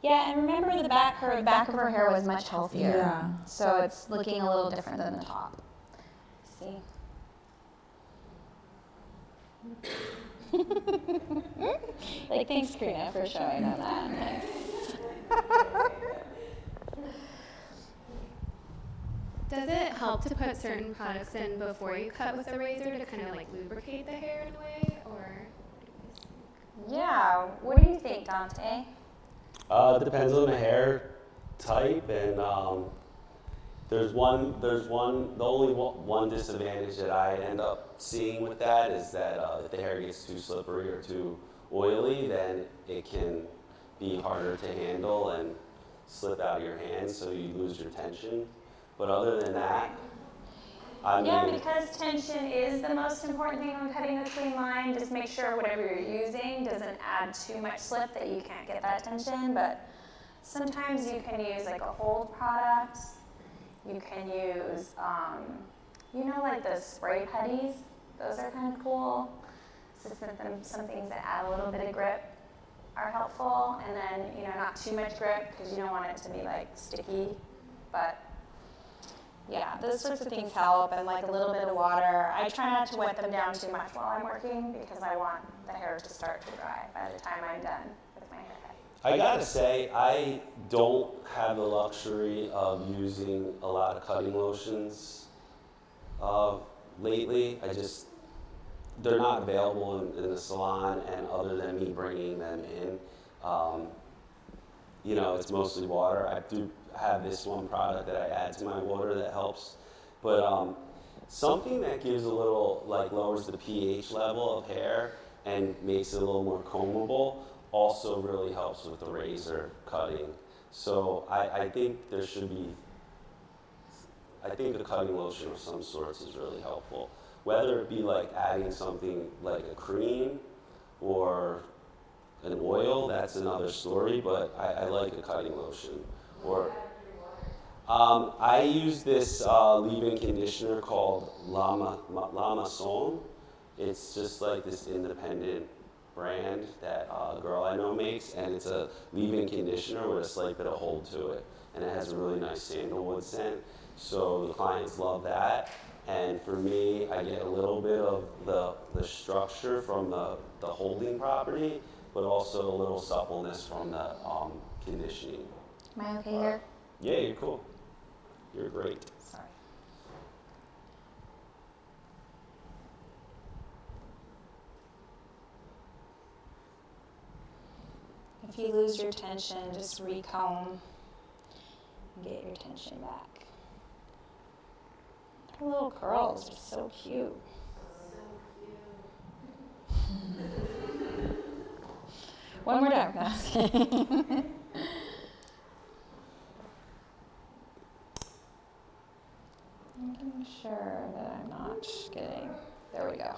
Yeah, and remember the back of her hair was much healthier. Yeah. So it's looking a little different than the top. See? Like, thanks, Karina, for showing them that. Nice. Does it help to put certain products in before you cut with a razor to kind of like lubricate the hair in a way, or? Yeah, what do you think, Dante? It depends on the hair type, and the only one disadvantage that I end up seeing with that is that if the hair gets too slippery or too oily, then it can be harder to handle and slip out of your hands, so you lose your tension. But other than that, I Yeah, mean, because tension is the most important thing when cutting a clean line. Just make sure whatever you're using doesn't add too much slip that you can't get that tension. But sometimes you can use like a hold product. You can use, like those spray putties. Those are kind of cool. So some things that add a little bit of grip are helpful. And then, not too much grip because you don't want it to be like sticky. But yeah, those sorts of things help, and like a little bit of water. I try not to wet them down too much while I'm working because I want the hair to start to dry by the time I'm done with my haircut. I gotta say, I don't have the luxury of using a lot of cutting lotions lately. They're not available in the salon, and other than me bringing them in, it's mostly water. I do have this one product that I add to my water that helps, but something that gives a little, lowers the pH level of hair and makes it a little more combable also really helps with the razor cutting. So I think there should be, I think a cutting lotion of some sorts is really helpful. Whether it be like adding something like a cream or an oil, that's another story, but I like a cutting lotion. Or I use this leave-in conditioner called Lama Son. It's just like this independent brand that a girl I know makes, and it's a leave-in conditioner with a slight bit of hold to it, and it has a really nice sandalwood scent. So the clients love that, and for me, I get a little bit of the structure from the holding property, but also a little suppleness from the conditioning. Am I okay here? Yeah, you're cool. You're great. Sorry. If you lose your tension, just recomb and get your tension back. Her little curls are so cute. One more time. Making sure that I'm not getting, there we go.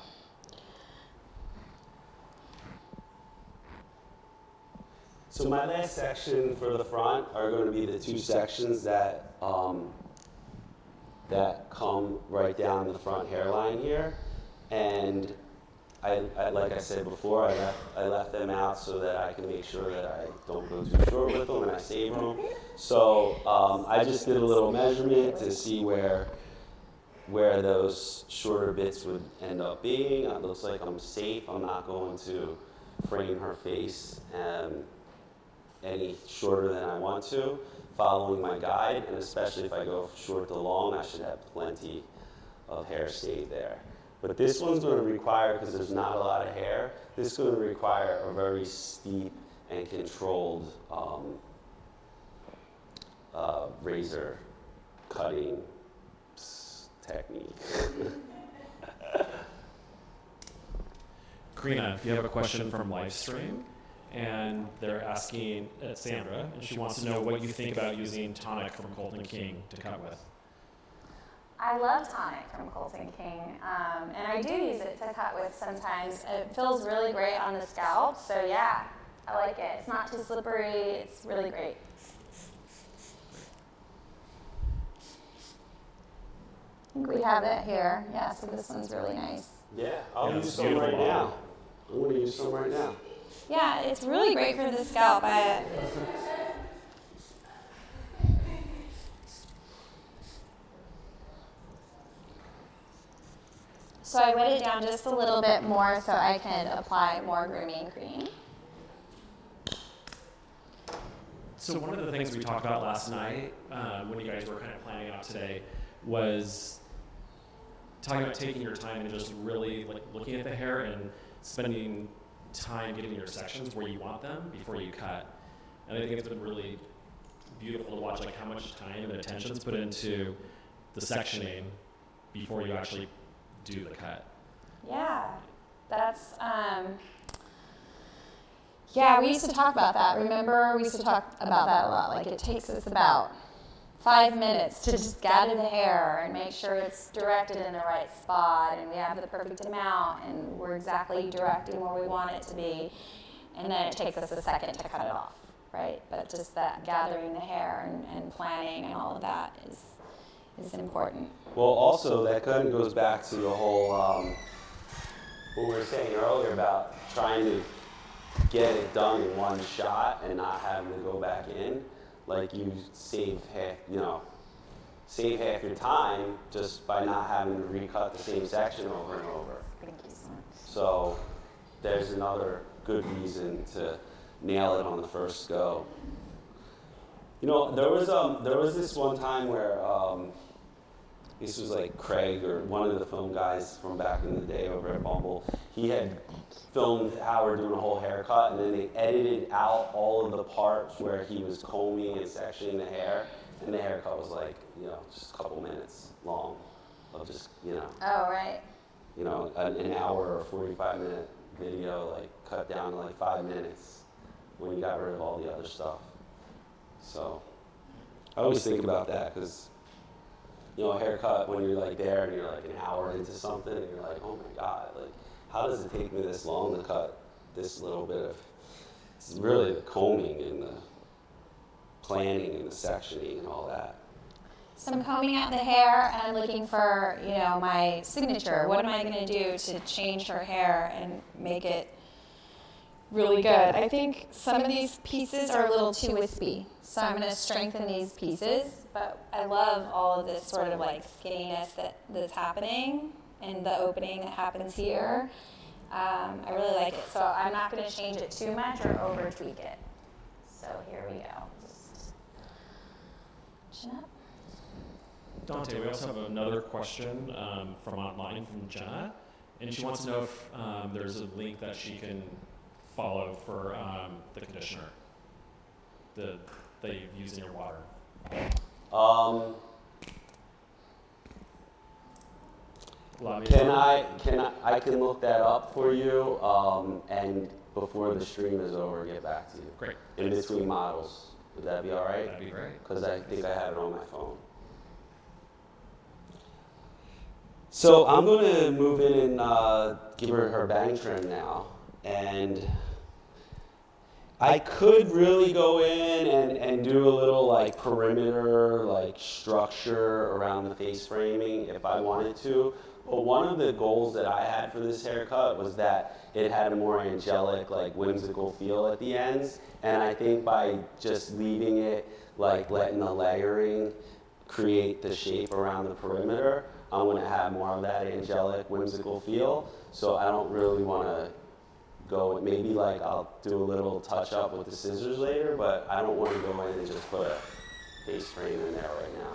So my last section for the front are going to be the two sections that come right down the front hairline here, and I like I said before, I left them out so that I can make sure that I don't go too short with them and I save them. So I just did a little measurement to see where those shorter bits would end up being. It looks like I'm safe. I'm not going to frame her face any shorter than I want to, following my guide, and especially if I go short to long, I should have plenty of hair stayed there. But this one's going to require, because there's not a lot of hair, this is going to require a very steep and controlled razor cutting technique. Karina, you have a question from Livestream, and they're asking Sandra, and she wants to know what you think about using tonic from Colton King to cut with. I love tonic from Colton King, and I do use it to cut with sometimes. It feels really great on the scalp, so yeah, I like it. It's not too slippery, it's really great. I think we have it here. Yeah, so this one's really nice. Yeah, I'll use some right now. I'm going to use some right now. Yeah, it's really great for the scalp. So I wet it down just a little bit more so I can apply more grooming cream. So one of the things we talked about last night, when you guys were kind of planning out today, was talking about taking your time and just really looking at the hair and spending time getting your sections where you want them before you cut. And I think it's been really beautiful to watch like how much time and attention is put into the sectioning before you actually do the cut. Yeah, that's, yeah, we used to talk about that. Remember, we used to talk about that a lot. Like, it takes us about 5 minutes to just gather the hair and make sure it's directed in the right spot and we have the perfect amount and we're exactly directing where we want it to be. And then it takes us a second to cut it off, right? But just that gathering the hair and planning and all of that is important. Well, also, that kind of goes back to the whole, what we were saying earlier about trying to get it done in one shot and not having to go back in. Like, you save half your time just by not having to recut the same section over and over. Thank you so much. So there's another good reason to nail it on the first go. You know, there was this one time where this was like Craig or one of the film guys from back in the day over at Bumble. He had filmed Howard doing a whole haircut, and then they edited out all of the parts where he was combing and sectioning the hair, and the haircut was like, just a couple minutes long of just, Oh, right. an hour or 45-minute video, like cut down to like 5 minutes when you got rid of all the other stuff. So I always think about that because, a haircut when you're like there and you're like an hour into something and you're like, oh my God, like how does it take me this long to cut this little bit of, it's really the combing and the planning and the sectioning and all that. So I'm combing out the hair and I'm looking for, my signature. What am I going to do to change her hair and make it really good? I think some of these pieces are a little too wispy, so I'm going to strengthen these pieces. But I love all of this sort of like skinniness that's happening and the opening that happens here. I really like it. So I'm not going to change it too much or over tweak it. So here we go. Just chin up. Dante, we also have another question from online from Jenna, and she wants to know if there's a link that she can follow for the conditioner that you use in your water. I can look that up for you, and before the stream is over, get back to you. Great. In between models. Would that be all right? That'd be great. Because I think I have it on my phone. So I'm going to move in and give her bang trim now. And I could really go in and do a little like perimeter, like structure around the face framing if I wanted to. But one of the goals that I had for this haircut was that it had a more angelic, like whimsical feel at the ends. And I think by just leaving it, like letting the layering create the shape around the perimeter, I'm going to have more of that angelic, whimsical feel. So I don't really want to go, maybe like I'll do a little touch up with the scissors later, but I don't want to go in and just put a face frame in there right now.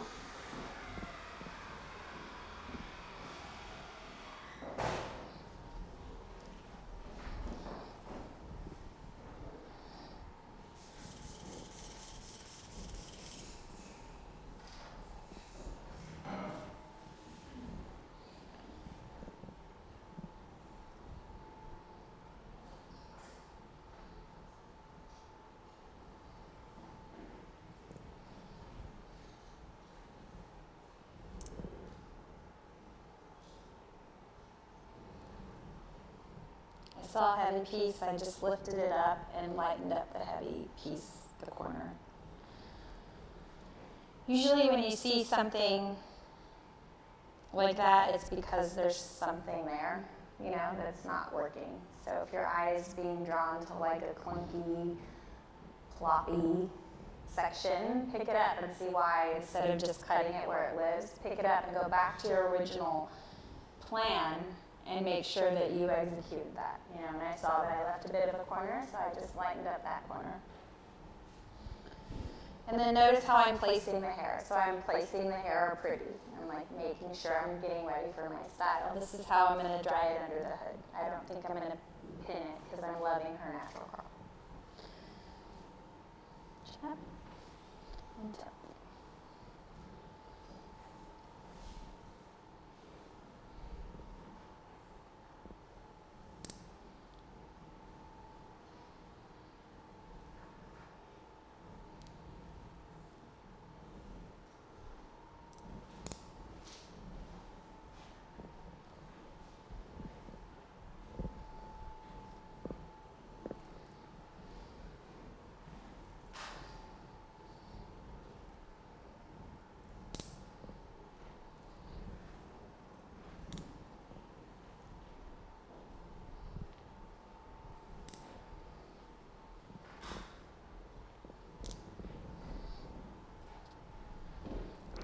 I saw a heavy piece, I just lifted it up and lightened up the heavy piece, the corner. Usually when you see something like that, it's because there's something there, that's not working. So if your eye is being drawn to like a clunky, ploppy section, pick it up and see why, instead of just cutting it where it lives, pick it up and go back to your original plan and make sure that you executed that. And I saw that I left a bit of a corner, so I just lightened up that corner. And then notice how I'm placing the hair. So I'm placing the hair pretty. I'm like making sure I'm getting ready for my style. This is how I'm going to dry it under the hood. I don't think I'm going to pin it because I'm loving her natural curl. Chin up and tuck.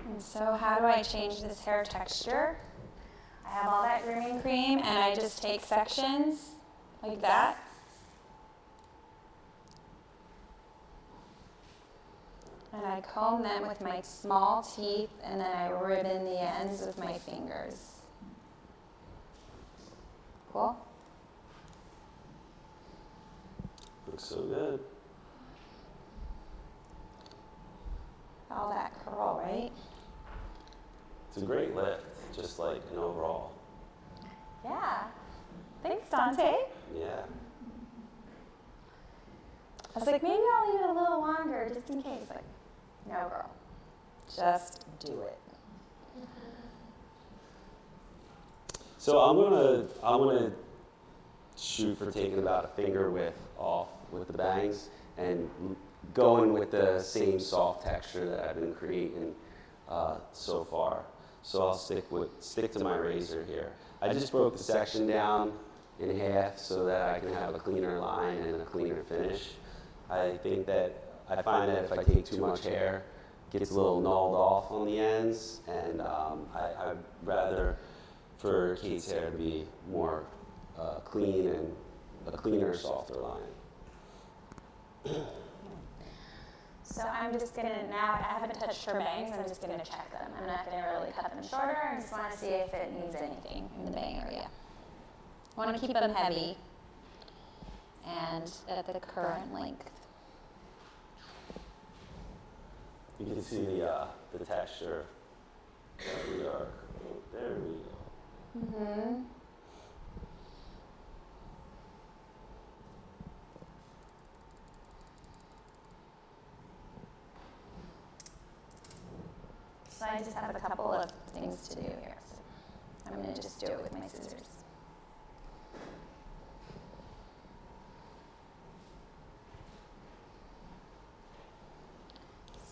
And so how do I change this hair texture? I have all that grooming cream and I just take sections like that. And I comb them with my small teeth and then I ribbon the ends with my fingers. Cool? Looks so good. All that curl, right? It's a great lift, just like an overall. Yeah. Thanks, Dante. Yeah. I was like, maybe I'll leave it a little longer just in case. Like, no, girl. Just do it. So I'm gonna shoot for taking about a finger width off with the bangs and going with the same soft texture that I've been creating so far. So I'll stick to my razor here. I just broke the section down in half so that I can have a cleaner line and a cleaner finish. I find that if I take too much hair, it gets a little gnawed off on the ends, and I'd rather for Kate's hair to be more clean and a cleaner, softer line. So I'm just gonna, now I haven't touched her bangs, I'm just gonna check them. I'm not gonna really cut them shorter, I just wanna see if it needs anything in the bang area. I wanna keep them heavy and at the current length. You can see the texture. There we are. There we go. Mm-hmm. So I just have a couple of things to do here. So I'm going to just do it with my scissors.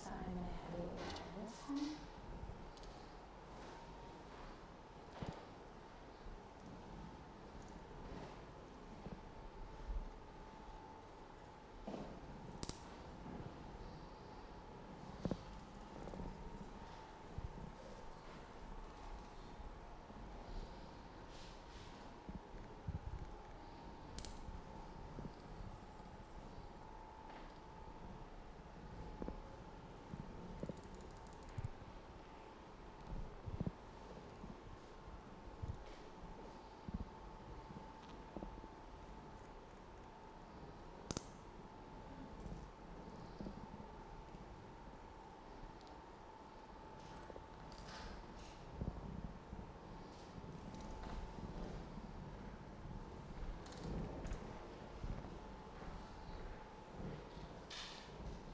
So I'm going to have you turn this one.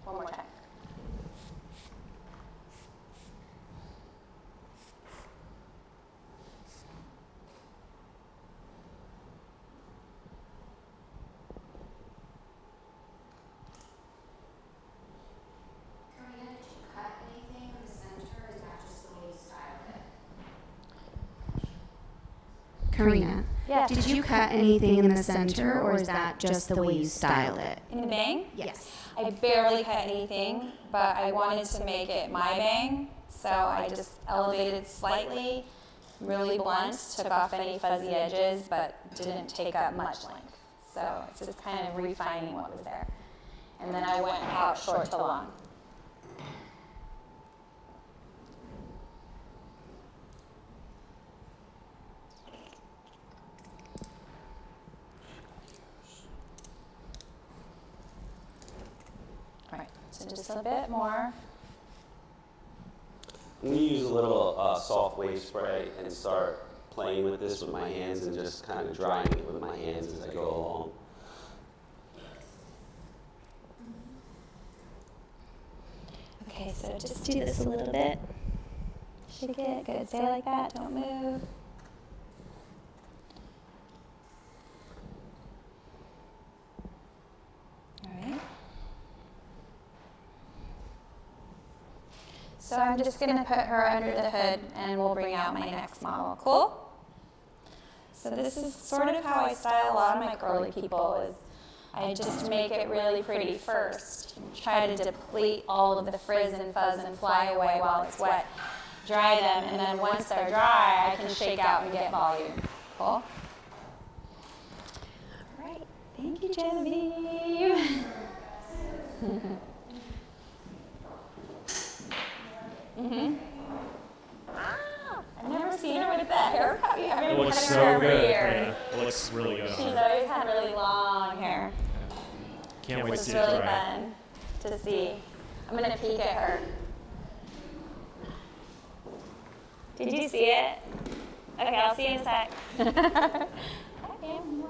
One more time. Karina, did you cut anything in the center, or is that just the way you styled it? Karina, Yes. did you cut anything in the center, or is that just the way you styled it? In the bang? Yes. I barely cut anything, but I wanted to make it my bang, so I just elevated slightly, really blunt, took off any fuzzy edges, but didn't take up much length. So it's just kind of refining what was there. And then I went out short to long. So just a bit more. I'm going to use a little soft wave spray and start playing with this with my hands and just kind of drying it with my hands as I go along. Okay, so just do this a little bit. Shake it. Good. Stay like that. Don't move. All right. So I'm just going to put her under the hood and we'll bring out my next model. Cool? So this is sort of how I style a lot of my curly people is I just make it really pretty first. Try to deplete all of the frizz and fuzz and fly away while it's wet. Dry them, and then once they're dry, I can shake out and get volume. Cool? All right. Thank you, Genevieve. I've never seen her with that haircut. I've It been looks cutting her so for good. years. Yeah, it looks really good. She's always had really long hair. Can't wait to It's see it really dry. fun to see. I'm going to peek at her. Did you see it? Okay, I'll see you in a sec. Hi, Pam.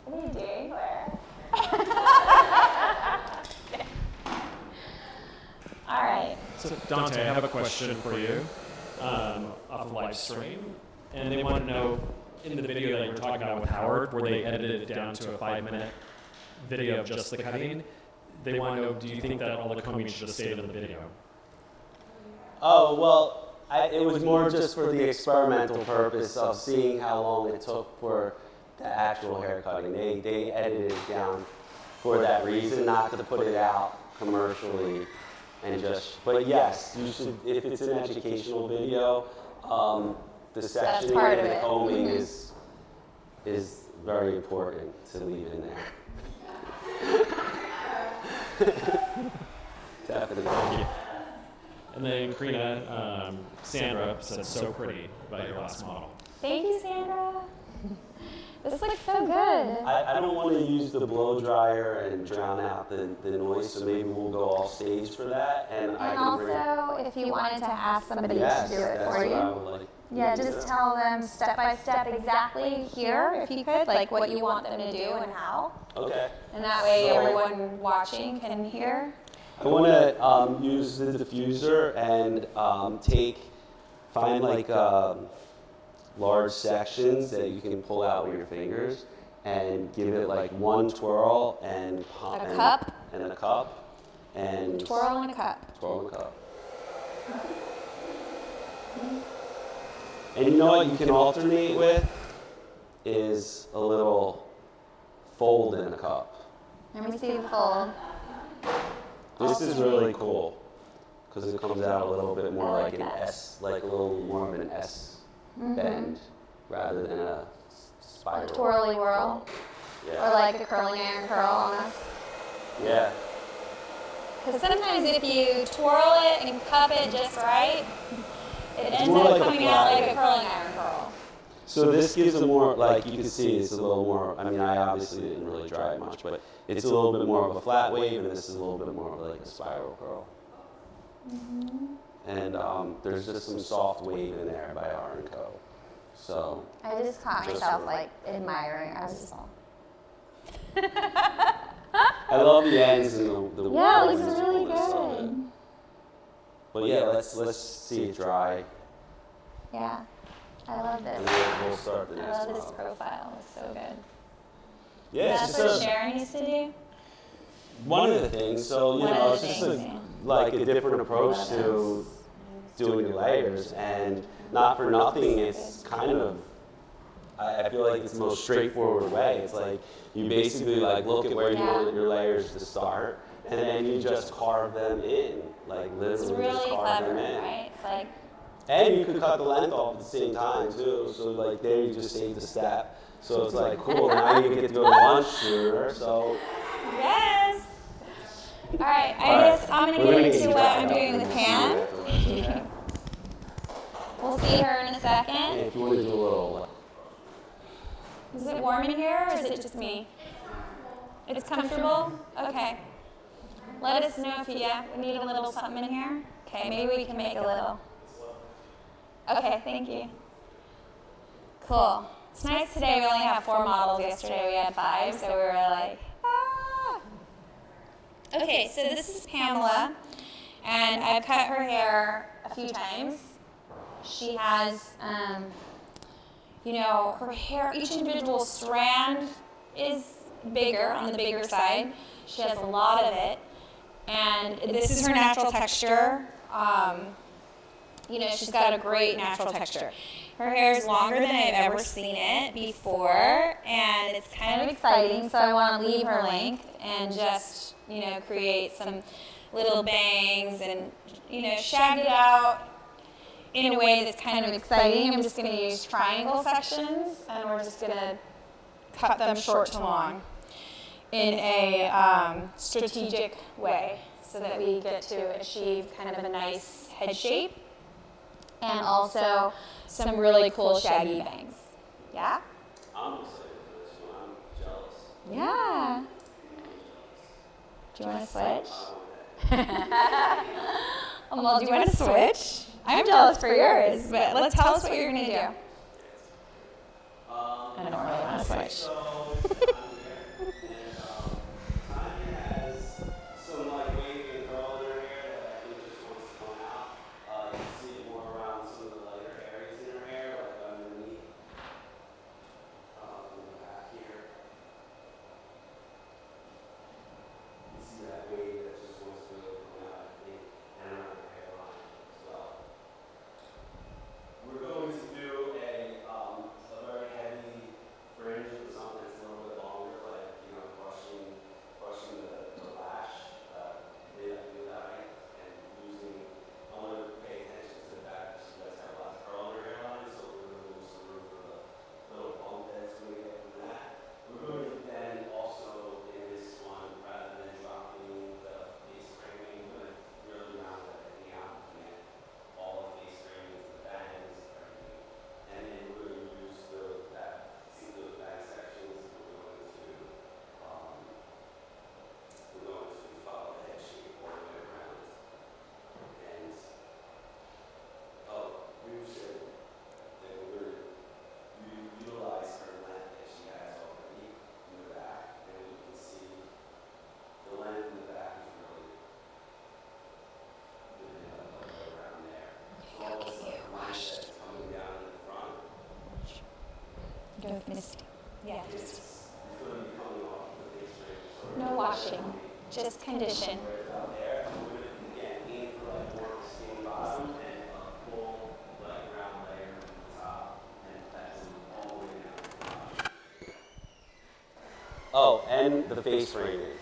What are you doing, Claire? All right. So Dante, I have a question for you off of live stream, and they want to know in the video that you were talking about with Howard, where they edited it down to a 5-minute video of just the cutting. They want to know, do you think that all the combing should have stayed in the video? Oh, well, it was more just for the experimental purpose of seeing how long it took for the actual hair cutting. They edited it down for that reason, not to put it out commercially and just, but yes, you should, if it's an educational video, the sectioning part of and the it. combing is very important to leave in there. Definitely. Thank you. And then Karina, Sandra said so pretty about your last model. Thank you, Sandra. This looks so good. I don't want to use the blow dryer and drown out the noise, so maybe we'll go off stage for that. And I And can bring. also, if you wanted to ask somebody Yes, to do it that's for what I you, would like. yeah, just tell them step by step exactly here, if you could, like what you want them to do and how. Okay. And that way everyone watching can hear. I want to use the diffuser and find like large sections that you can pull out with your fingers and give it like one twirl and pump. A cup? And a cup. And Twirl in a cup. twirl and a cup. And you know what you can alternate with is a little fold in a cup. Let me see the fold. This is really cool because it comes out a little bit more I like like an that. S, like a little more of an S bend rather than a spiral. Twirly whirl. Or Yeah. like a curling iron curl almost. Yeah. Because sometimes if you twirl it and cup it just right, it ends more up like a coming out flat. like a curling iron curl. So this gives a more, like you can see, it's a little more, I mean, I obviously didn't really dry it much, but it's a little bit more of a flat wave, and this is a little bit more of like a spiral curl. And there's just some soft wave in there by R&Co. So, I just caught Just myself for- like admiring. I was just all. I love the ends and the Yeah, it ends looks and really fullness of it. good. But yeah, let's see it dry, Yeah, I love and this. we'll start the I next love this model. profile. It's so good. Yeah, it's That's just what Sharon used to do. one of the things. So you One know, of it's the just things, yeah. like a different approach to doing your layers, and not for nothing, it's kind of. I feel like it's the most straightforward way. It's like you basically like look at where you Yeah. want your layers to start, and then you just carve them in, like It's literally just really carve clever, them in. right? It's like, And you could cut the length off at the same time too. So like there you just saved a step. So it's like cool. Now you get to go to lunch sooner. So yes. All right, All right. I'm gonna We're get gonna into get what dry I'm out doing with and Pam. we'll see afterwards. We'll see her in a And second. if you want to do a little, Is it warm in here, or is it just me? It's comfortable? Okay. Let us know if we need a little something in here. Okay, maybe we can make a little. Okay, thank you. Cool. It's nice today. We only have 4 models. Yesterday we had 5, so we were like, ah. Okay, so this is Pamela, and I've cut her hair a few times. She has, her hair, each individual strand is bigger, on the bigger side. She has a lot of it, and this is her natural texture. She's got a great natural texture. Her hair is longer than I've ever seen it before, and it's kind of exciting, so I want to leave her length and just, create some little bangs and, shag it out in a way that's kind of exciting. I'm just going to use triangle sections, and we're just going to cut them short to long in a strategic way so that we get to achieve kind of a nice head shape and also some really cool shaggy bangs. Yeah? I'm excited for this one. I'm jealous. Yeah. Do you want to switch? Well, do you want to switch? I'm jealous for yours, but let's tell us what you're going to do. I don't really want to switch. Go with Misty. Yeah. No washing, just condition. Oh, and the face framing.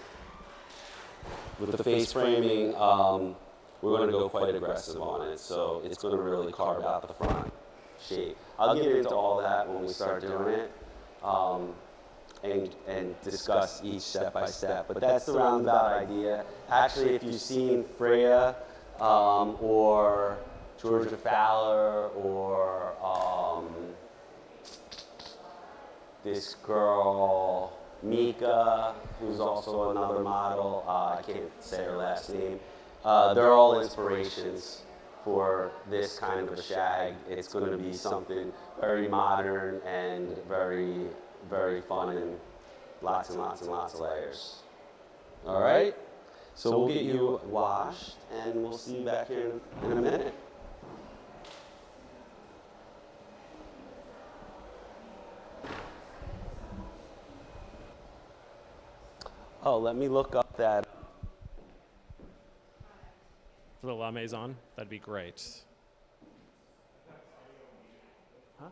With the face framing, we're going to go quite aggressive on it, so it's going to really carve out the front shape. I'll get into all that when we start doing it, and discuss each step by step. But that's the roundabout idea. Actually, if you've seen Freya or Georgia Fowler or this girl Mika, who's also another model, I can't say her last name. They're all inspirations for this kind of a shag. It's going to be something very modern and very, very fun and lots and lots and lots of layers. All right? So we'll get you washed and we'll see you back here in a minute. Oh, let me look up that. For the La Maison, that'd be great. Huh?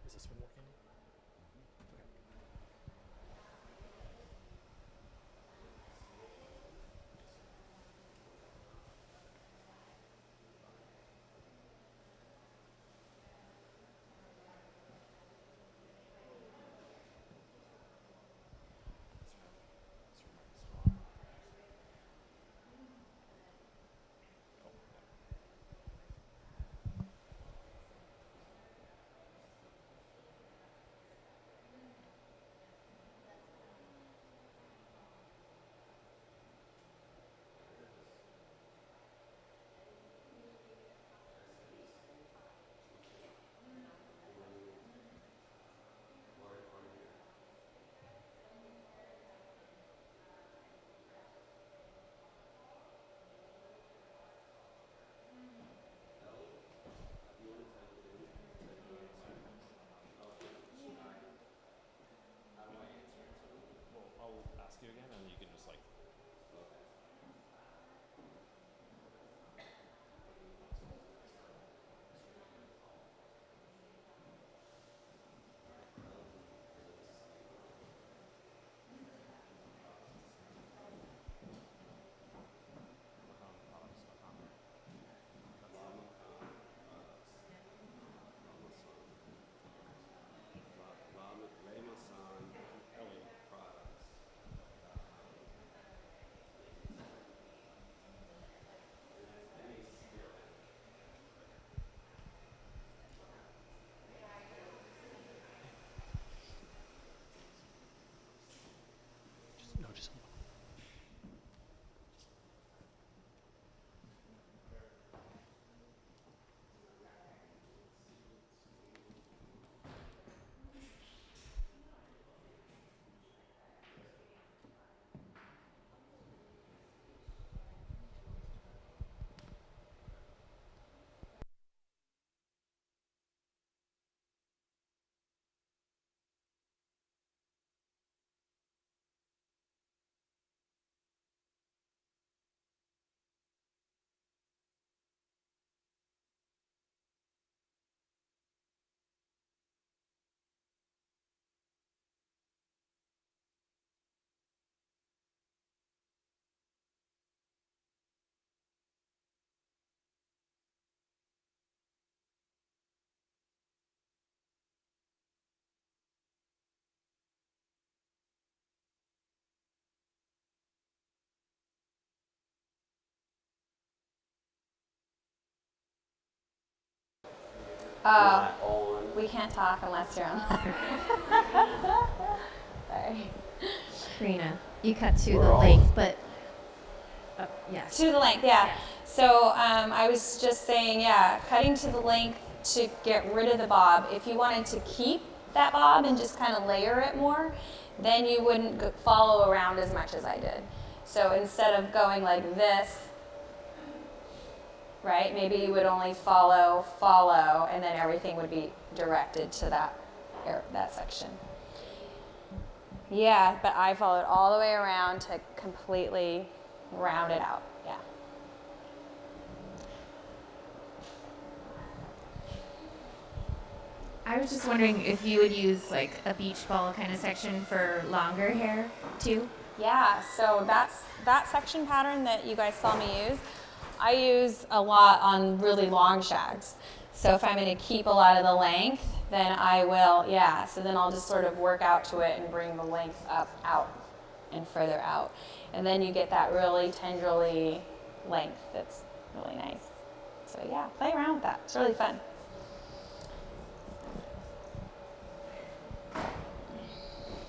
Is this one working? not on. We can't talk unless you're on. Sorry. Karina, you cut to We're the all- length, but yes. To the length, yeah. So I was just saying, yeah, cutting to the length to get rid of the bob. If you wanted to keep that bob and just kind of layer it more, then you wouldn't follow around as much as I did. So instead of going like this, right, maybe you would only follow, and then everything would be directed to that section. Yeah, but I followed all the way around to completely round it out. Yeah. I was just wondering if you would use like a beach ball kind of section for longer hair too. Yeah, so that section pattern that you guys saw me use, I use a lot on really long shags. So if I'm going to keep a lot of the length, then I will, yeah, so then I'll just sort of work out to it and bring the length up, out, and further out. And then you get that really tendrily length that's really nice. So yeah, play around with that. It's really fun.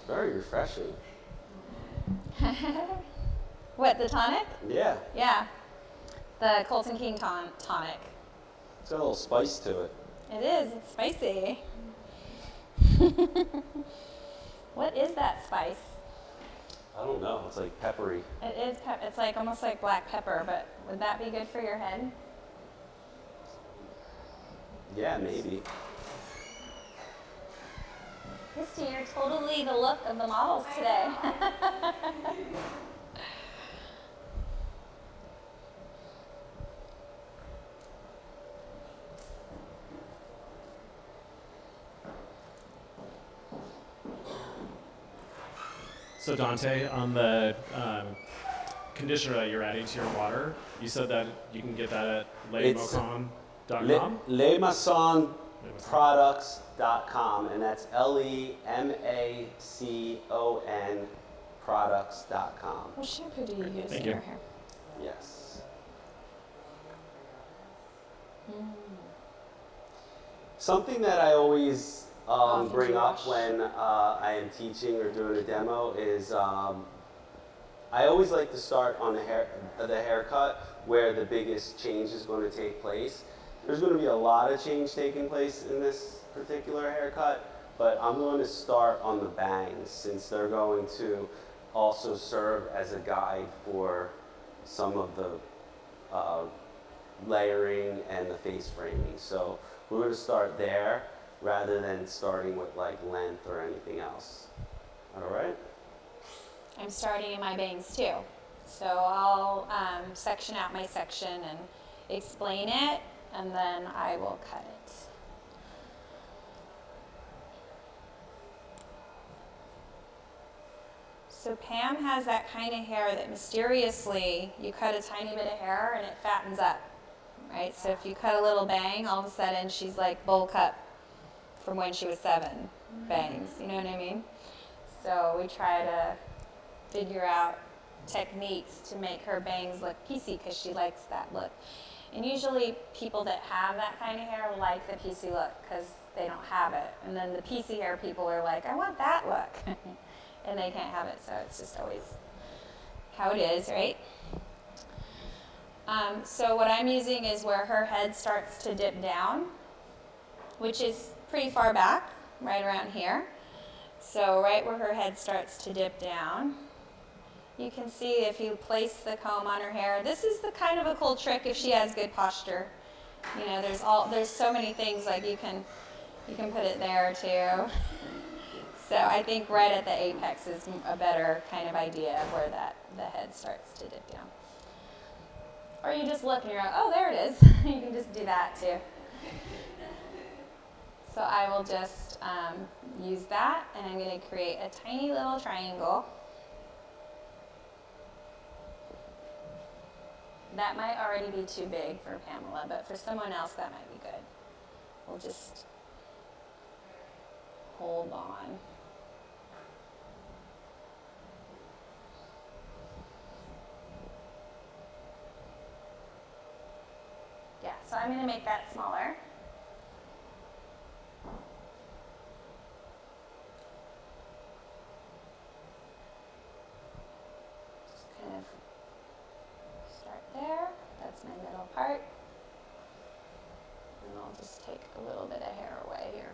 Very refreshing. What, the tonic? Yeah, Yeah, the Colton King tonic. it's got a little spice to it. It is, it's spicy. What is that spice? I don't know. It's like peppery. It is, it's like almost like black pepper, but would that be good for your head? Yeah, maybe. Christy, you're totally the look of the models today. So Dante, on the conditioner that you're adding to your water, you said that you can get that at lemacon.com? LeMasonProducts.com, and that's LEMACON products.com. What shampoo do you use Thank in you. your hair? Yes. Something that I always bring up when I am teaching or doing a demo is I always like to start on the haircut where the biggest change is going to take place. There's going to be a lot of change taking place in this particular haircut, but I'm going to start on the bangs since they're going to also serve as a guide for some of the layering and the face framing. So we're going to start there rather than starting with like length or anything else. All right? I'm starting in my bangs too. So I'll section out my section and explain it, and then I will cut it. So Pam has that kind of hair that mysteriously, you cut a tiny bit of hair and it fattens up, right? So if you cut a little bang, all of a sudden she's like bowl cut from when she was 7 bangs, you know what I mean? So we try to figure out techniques to make her bangs look piecey because she likes that look. And usually people that have that kind of hair like the piecey look because they don't have it. And then the piecey hair people are like, I want that look. And they can't have it, so it's just always how it is, right? So what I'm using is where her head starts to dip down, which is pretty far back, right around here. So right where her head starts to dip down, you can see if you place the comb on her hair. This is the kind of a cool trick if she has good posture. You know, there's so many things, like you can put it there too. So I think right at the apex is a better kind of idea of where the head starts to dip down. Or you just look and you're like, oh, there it is. You can just do that too. So I will just use that, and I'm going to create a tiny little triangle. That might already be too big for Pamela, but for someone else that might be good. We'll just hold on. Yeah, so I'm going to make that smaller. of start there. That's my middle part. And I'll just take a little bit of hair away here.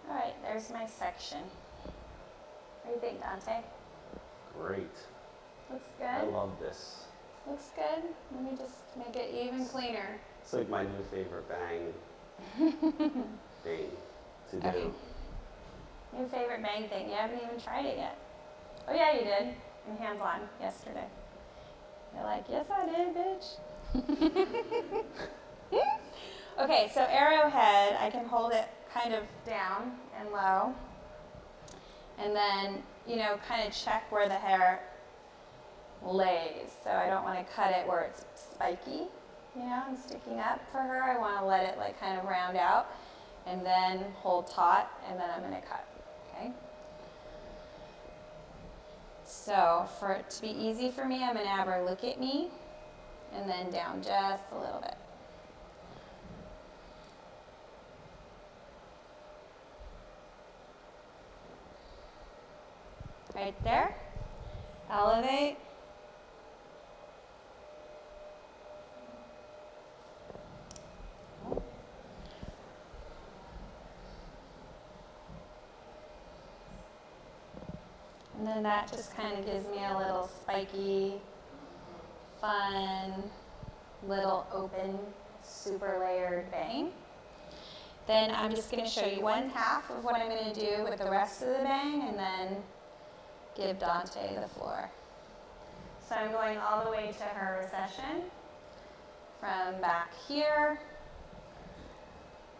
All right, there's my section. What do you think, Dante? Great. Looks I good? love this. Looks good? Let me just make it even cleaner. It's like my new favorite bang thing to do. Okay. New favorite bang thing. You haven't even tried it yet. Oh yeah, you did. In hands-on yesterday. You're like, yes I did, bitch. Okay, so arrowhead, I can hold it kind of down and low. And then, kind of check where the hair lays. So I don't want to cut it where it's spiky, and sticking up for her. I want to let it like kind of round out and then hold taut, and then I'm going to cut, okay? So for it to be easy for me, I'm going to have her look at me and then down just a little bit. Right there. Elevate. And then that just kind of gives me a little spiky, fun, little open, super layered bang. Then I'm just going to show you one half of what I'm going to do with the rest of the bang and then give Dante the floor. So I'm going all the way to her recession from back here.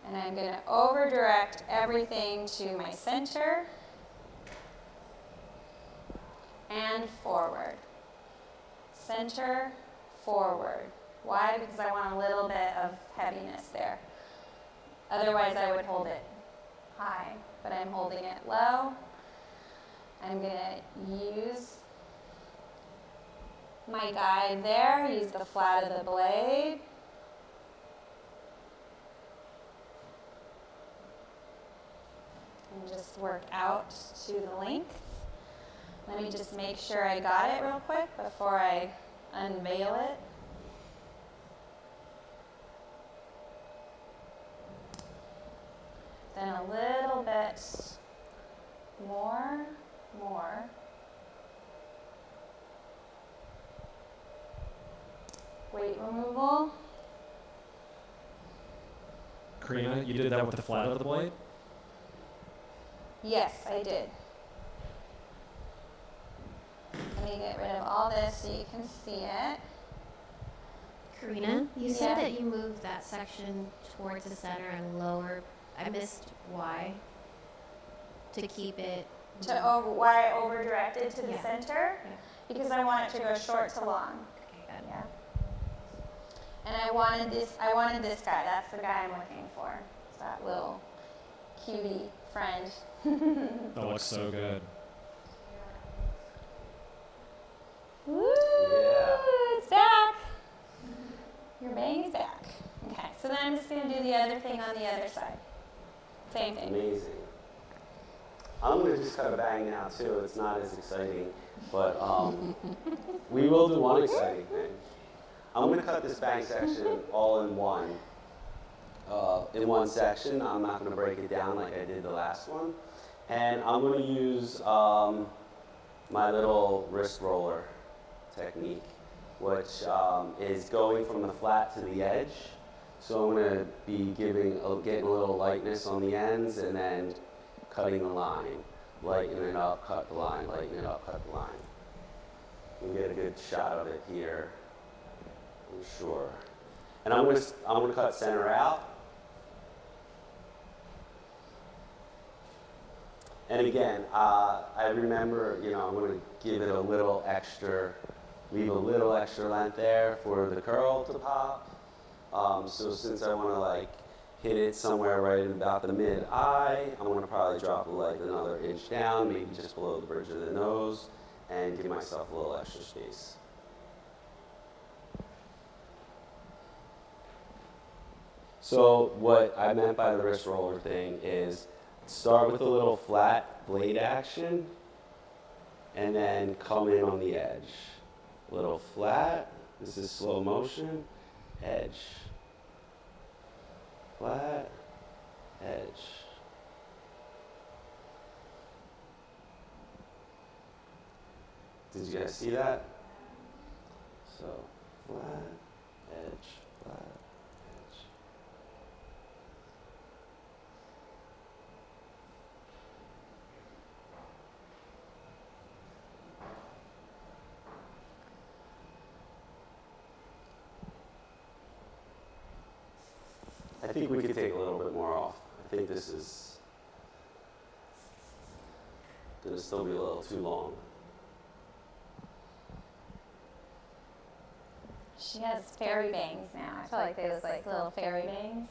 And I'm going to over direct everything to my center and forward. Center, forward. Why? Because I want a little bit of heaviness there. Otherwise, I would hold it high, but I'm holding it low. I'm going to use my guide there, use the flat of the blade. And just work out to the length. Let me just make sure I got it real quick before I unveil it. Then a little bit more. Weight removal. Karina, you did that with the flat of the blade? Yes, I did. Let me get rid of all this so you can see it. Karina, you said that you moved that section towards the center and lower. I missed why. To keep it. Why I over directed to the center? Yeah. Because I want it to go short to long. Okay, got it. Yeah. And I wanted this guy. That's the guy I'm looking for. It's that little cutie friend. That looks so good. Woo! Yeah. It's back. Your bang is back. Okay, so then I'm just going to do the other thing on the other side. Same thing. Amazing. I'm going to just cut a bang now, too. It's not as exciting, but we will do one exciting thing. I'm going to cut this bang section all in one section. I'm not going to break it down like I did the last one. And I'm going to use my little wrist roller technique, which is going from the flat to the edge. So I'm going to be getting a little lightness on the ends and then cutting the line. Lighten it up, cut the line, lighten it up, cut the line. We'll get a good shot of it here, I'm sure. And I'm going to cut center out. And again, I remember, I'm going to give it a little extra Leave a little extra length there for the curl to pop. So since I want to like hit it somewhere right in about the mid-eye, I'm going to probably drop like another inch down, maybe just below the bridge of the nose, and give myself a little extra space. So what I meant by the wrist roller thing is start with a little flat blade action and then come in on the edge. A little flat, this is slow motion, edge. Flat, edge. Did you guys see that? So flat, edge, flat, edge. I think we could take a little bit more off. I think this is going to still be a little too long. She has fairy bangs now. I feel like those like little fairy bangs.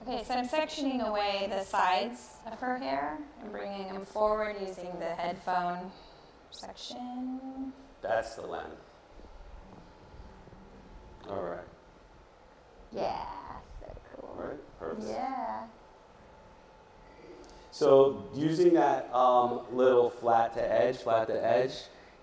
Okay, so I'm sectioning away the sides of her hair and bringing them forward using the headphone section. That's the length. All right. Yeah, so cool. All right, perfect. Yeah. So using that little flat to edge,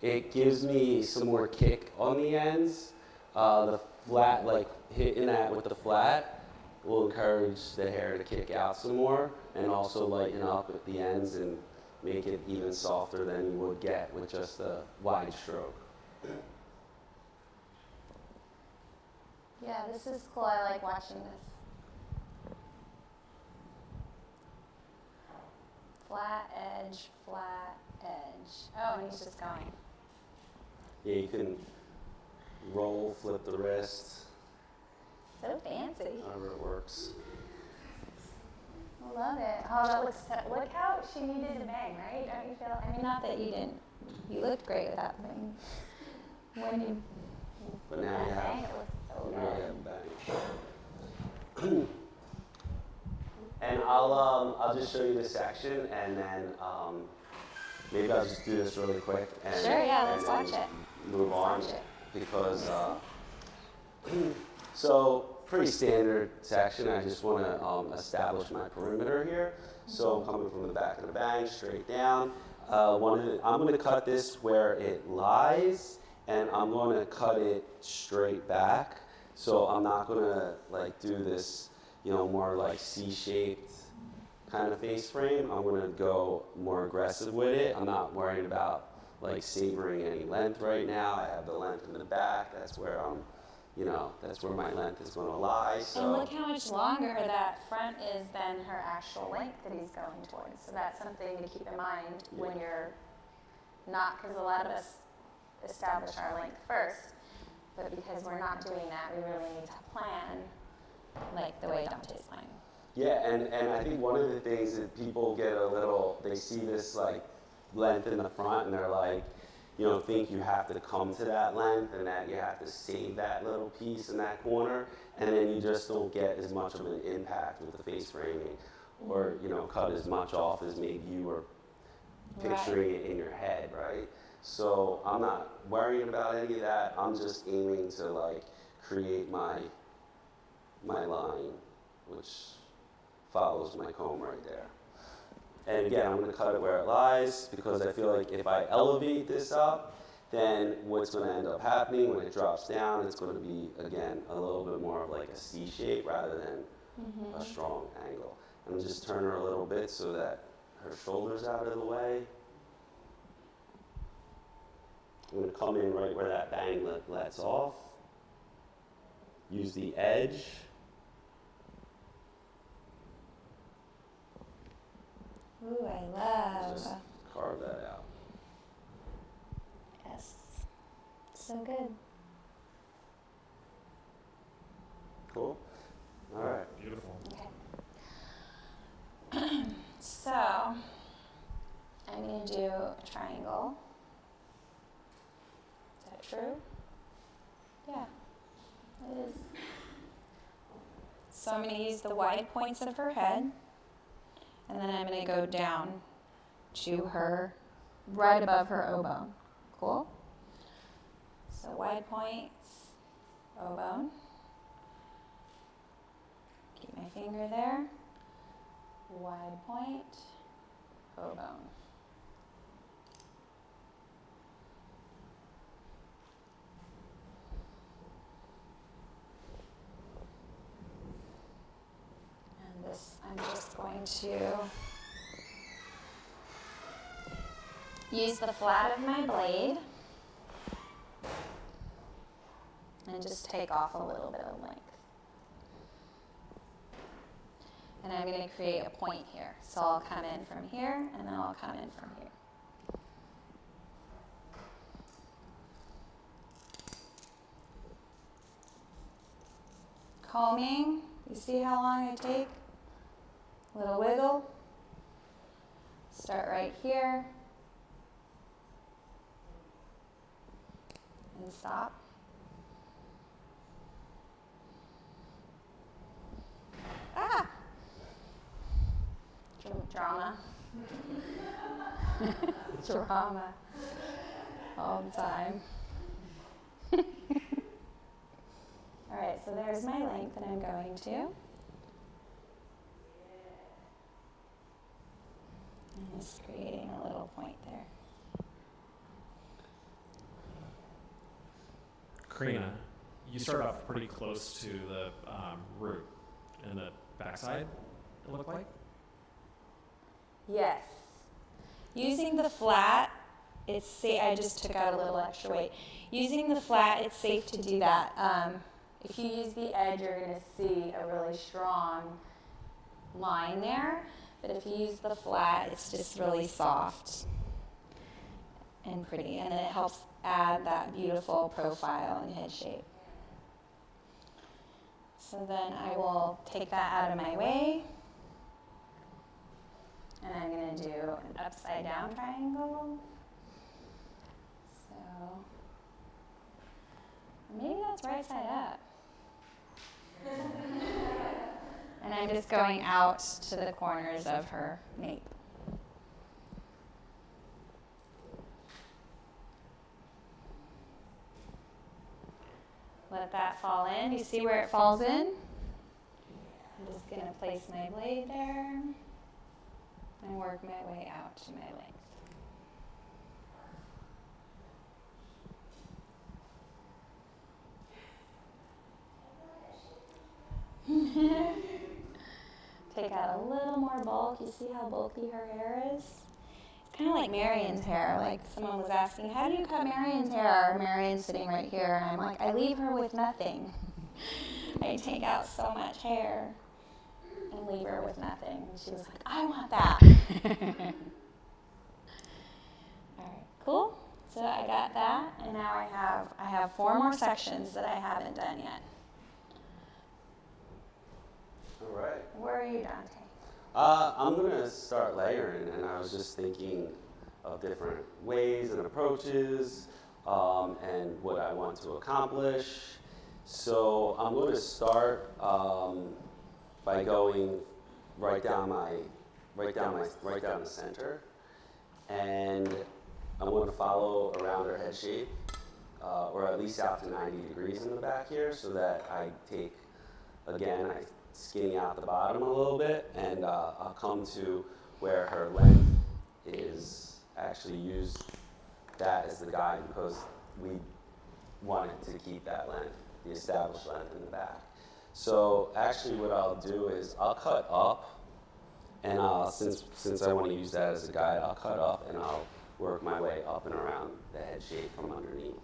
it gives me some more kick on the ends. The flat, like hitting that with the flat, will encourage the hair to kick out some more and also lighten up at the ends and make it even softer than you would get with just a wide stroke. Yeah, this is cool. I like watching this. Flat edge, flat edge. Oh, and he's just going. Yeah, you can roll, flip the wrist, So fancy. however it works. I love it. Oh, that looks so, look how she needed to bang, right? Don't you feel? I mean, not that you didn't. You looked great without the bang. When you But now you bang, have, it looks so you really good. have bang. And I'll just show you this section, and then maybe I'll just do this really quick. And, Sure, yeah, let's and watch it. Move on, watch it. because so pretty standard section. I just want to establish my perimeter here. So I'm coming from the back of the bang straight down. I'm going to cut this where it lies, and I'm going to cut it straight back. So I'm not going to like do this, more like C-shaped kind of face frame. I'm going to go more aggressive with it. I'm not worried about like savoring any length right now. I have the length in the back. That's where that's where my length is going to lie. So. And look how much longer that front is than her actual length that he's going towards. So that's something to keep in mind when you're not, because a lot of us establish our length first, but because we're not doing that, we really need to plan like the way Dante's playing. Yeah, and I think one of the things that people get they see this like length in the front and they're like, think you have to come to that length and that you have to save that little piece in that corner, and then you just don't get as much of an impact with the face framing, or cut as much off as maybe you were picturing it in your head, right? So I'm not worrying about any of that. I'm just aiming to like create my line, which follows my comb right there. And again, I'm going to cut it where it lies, because I feel like if I elevate this up, then what's going to end up happening when it drops down, it's going to be, again, a little bit more of like a C shape rather than a strong angle. And just turn her a little bit so that her shoulder's out of the way. I'm going to come in right where that bang lets off. Use the edge. Ooh, I love. Just carve that out. Yes. So good. Cool. All right. Beautiful. Okay. So, I'm going to do a triangle. true? Yeah, it is. So I'm going to use the wide points of her head, and then I'm going to go down to her, right above her O bone. Cool? So wide points, O bone. Keep my finger there. Wide point, O bone. And this, I'm just going to use the flat of my blade and just take off a little bit of length. And I'm going to create a point here. So I'll come in from here, and then I'll come in from here. Combing, you see how long I take? Little wiggle. Start right here. And stop. Ah! Drama. Drama. All the time. All right, so there's my length that I'm going to. I'm just creating a little point there. Karina, you start off pretty close to the root and the backside, it looked like? Yes. Using the flat, it's safe. I just took out a little extra weight. Using the flat, it's safe to do that. If you use the edge, you're going to see a really strong line there. But if you use the flat, it's just really soft and pretty. And it helps add that beautiful profile and head shape. So then I will take that out of my way. And I'm going to do an upside down triangle. So maybe that's right side up. And I'm just going out to the corners of her nape. Let that fall in. You see where it falls in? I'm just going to place my blade there and work my way out to my length. Take out a little more bulk. You see how bulky her hair is? It's kind of like Marion's hair. Like someone was asking, how do you cut Marion's hair? Marion's sitting right here. And I'm like, I leave her with nothing. I take out so much hair and leave her with nothing. And she was like, I want that. All right, cool. So I got that. And now I have 4 more sections that I haven't done yet. All right. Where are you, Dante? I'm going to start layering, and I was just thinking of different ways and approaches and what I want to accomplish. So I'm going to start by going right down the center, and I'm going to follow around her head shape, or at least out to 90 degrees in the back here, so that I take, again, I skinny out the bottom a little bit, and I'll come to where her length is. Actually use that as the guide because we wanted to keep that length, the established length in the back. So actually what I'll do is I'll cut up, and since I want to use that as a guide, I'll cut up and I'll work my way up and around the head shape from underneath.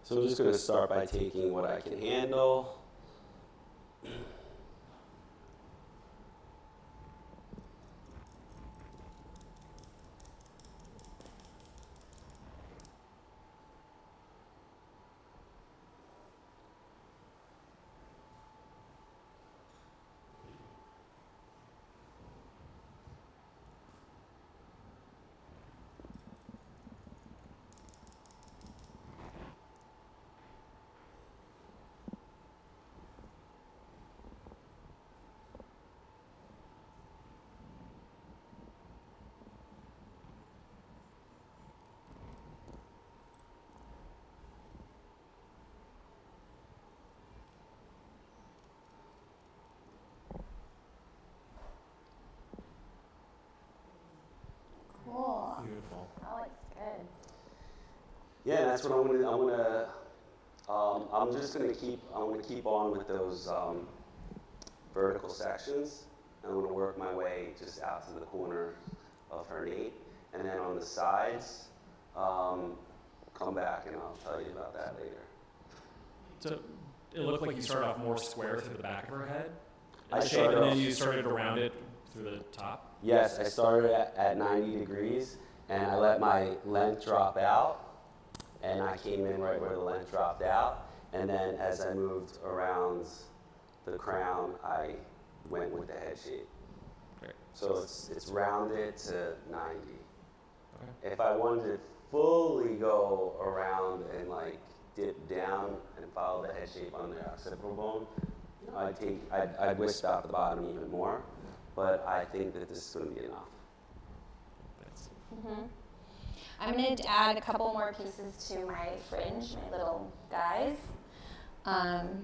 So I'm just going to start by taking what I can handle. Cool. Beautiful. That looks good. Yeah, that's what I'm gonna. I'm just gonna keep. I'm gonna keep on with those vertical sections. I'm gonna work my way just out to the corner of her nape, and then on the sides, come back and I'll tell you about that later. So it looked like you started off more square through the back of her head. I And started then off- you started around it through the top. Yes, I started at 90 degrees, and I let my length drop out, and I came in right where the length dropped out, and then as I moved around the crown, I went with the head shape. Great. So it's rounded to 90. Okay. If I wanted to fully go around and like dip down and follow the head shape on the occipital bone, you know, I'd wisp out the bottom even more, but I think that this is going to be enough. Thanks. I'm going to add a couple more pieces to my fringe, my little guys.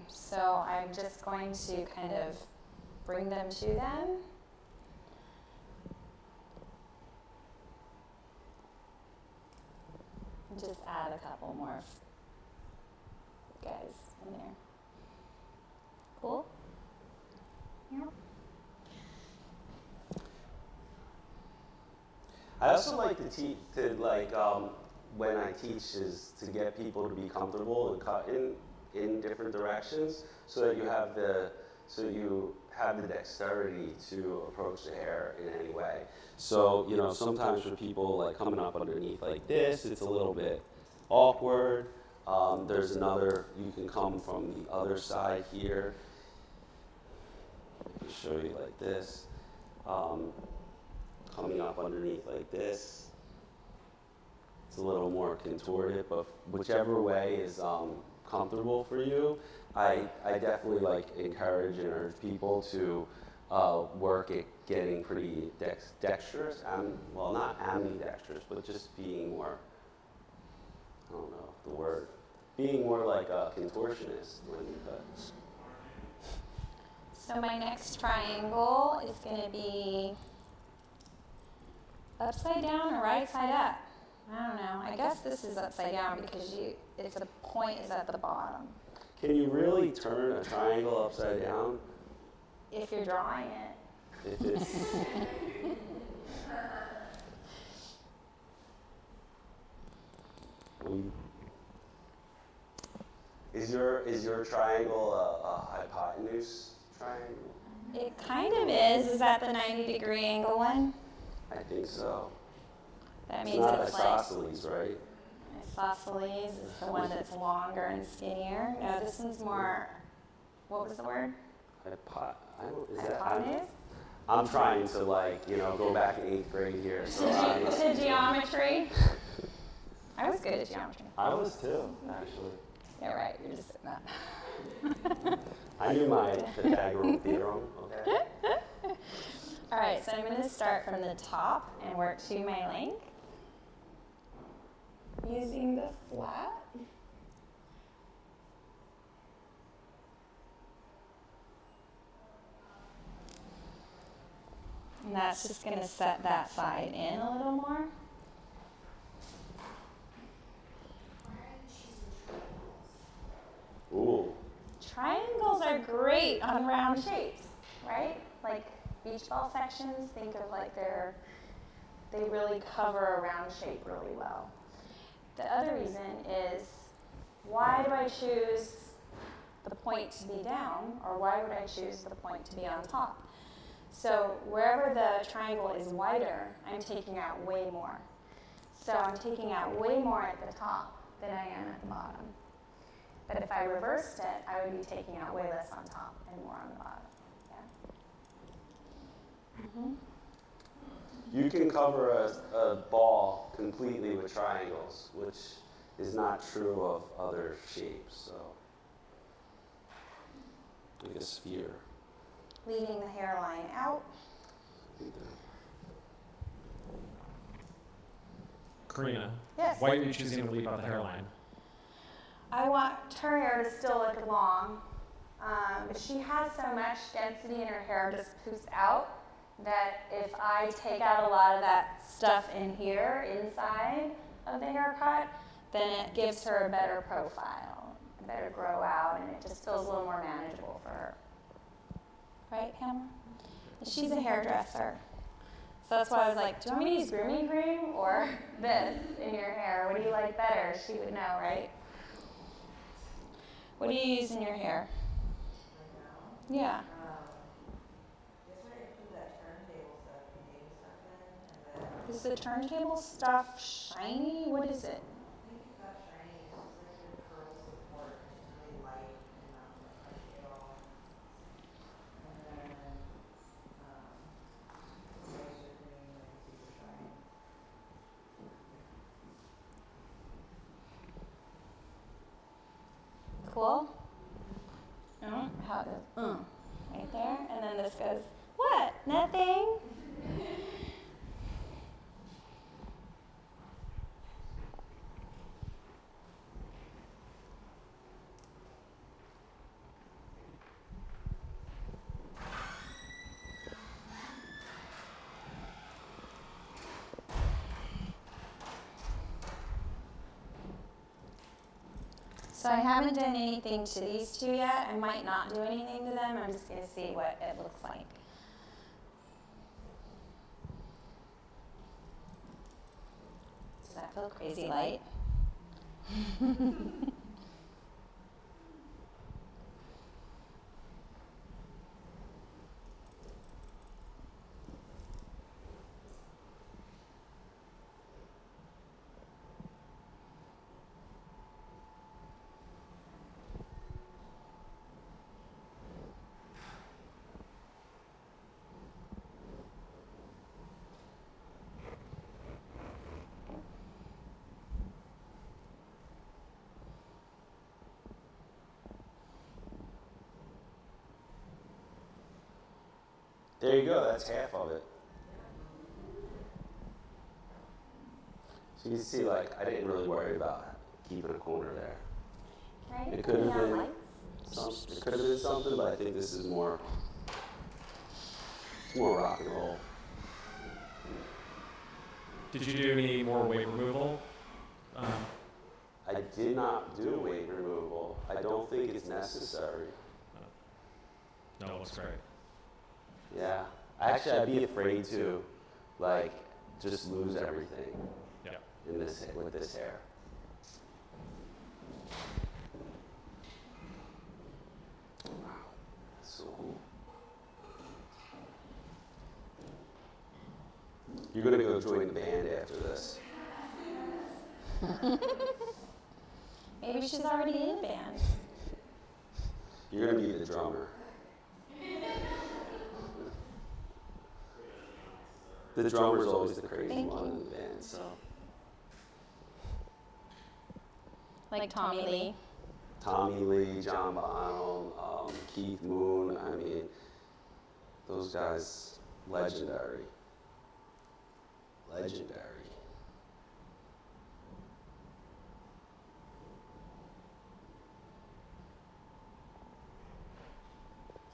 So I'm just going to kind of bring them to them. Just add a couple more guys in there. Cool? Yep. I also like to teach, when I teach, is to get people to be comfortable and cut in different directions, so that you have the dexterity to approach the hair in any way. So, you know, sometimes for people like coming up underneath like this, it's a little bit awkward. There's another, you can come from the other side here. I can show you like this. Coming up underneath like this. It's a little more contorted, but whichever way is comfortable for you, I definitely like encourage and urge people to work at getting pretty dexterous. Well, not ambidextrous, but just being more, I don't know the word, being more like a contortionist when you cut. So my next triangle is going to be upside down or right side up. I don't know. I guess this is upside down because it's a point is at the bottom. Can you really turn a triangle upside down? If you're drawing it. If it's Is your triangle a hypotenuse triangle? It kind of is. Is that the 90-degree angle one? I think so. That It's means not it's like isosceles, right? isosceles is the one that's longer and skinnier. No, this one's more. What was the word? Hypotenuse. I'm trying to go back in 8th grade here. So To geometry. I was good at geometry. I was too, actually. Yeah, right. You're just sitting up. I knew my Pythagorean theorem. Okay. All right, so I'm going to start from the top and work to my length using the flat. And that's just going to set that side in a little more. Ooh. Triangles are great on round shapes, right? Like beach ball sections, think of like they really cover a round shape really well. The other reason is why do I choose the point to be down, or why would I choose the point to be on top? So wherever the triangle is wider, I'm taking out way more. So I'm taking out way more at the top than I am at the bottom. But if I reversed it, I would be taking out way less on top and more on the bottom. Yeah? Mm-hmm. You can cover a ball completely with triangles, which is not true of other shapes. So, like a sphere. Leaving the hairline out. Karina, Yes. why are you choosing to leave out the hairline? I want her hair to still look long, but she has so much density in her hair just poofs out that if I take out a lot of that stuff in here, inside of the haircut, then it gives her a better profile, a better grow out, and it just feels a little more manageable for her. Right, Hammer? She's a hairdresser. So that's why I was like, do you want me to use grooming cream or this in your hair? What do you like better? She would know, right? What do you use in your hair? Yeah. Is the turntable stuff shiny? What is it? Cool? How it goes, right there. And then this goes, what? Nothing? So I haven't done anything to these two yet. I might not do anything to them. I'm just going to see what it looks like. Does that feel crazy light? There you go, that's half of it. So you can see, like, I didn't really worry about keeping a corner there. Right? It could have been something, but I think this is more, it's more rock and roll. Did you do any more weight removal? I did not do weight removal. I don't think it's necessary. No, it looks great. Yeah. Actually, I'd be afraid to, like, just lose everything in this with this hair. Wow, that's so cool. You're gonna go join the band after this. Maybe she's already in a band. You're gonna be the drummer. The drummer's always the crazy one in the band, so. Like Tommy Lee. Tommy Lee, John Bonham, Keith Moon, I mean, those guys, legendary. Legendary.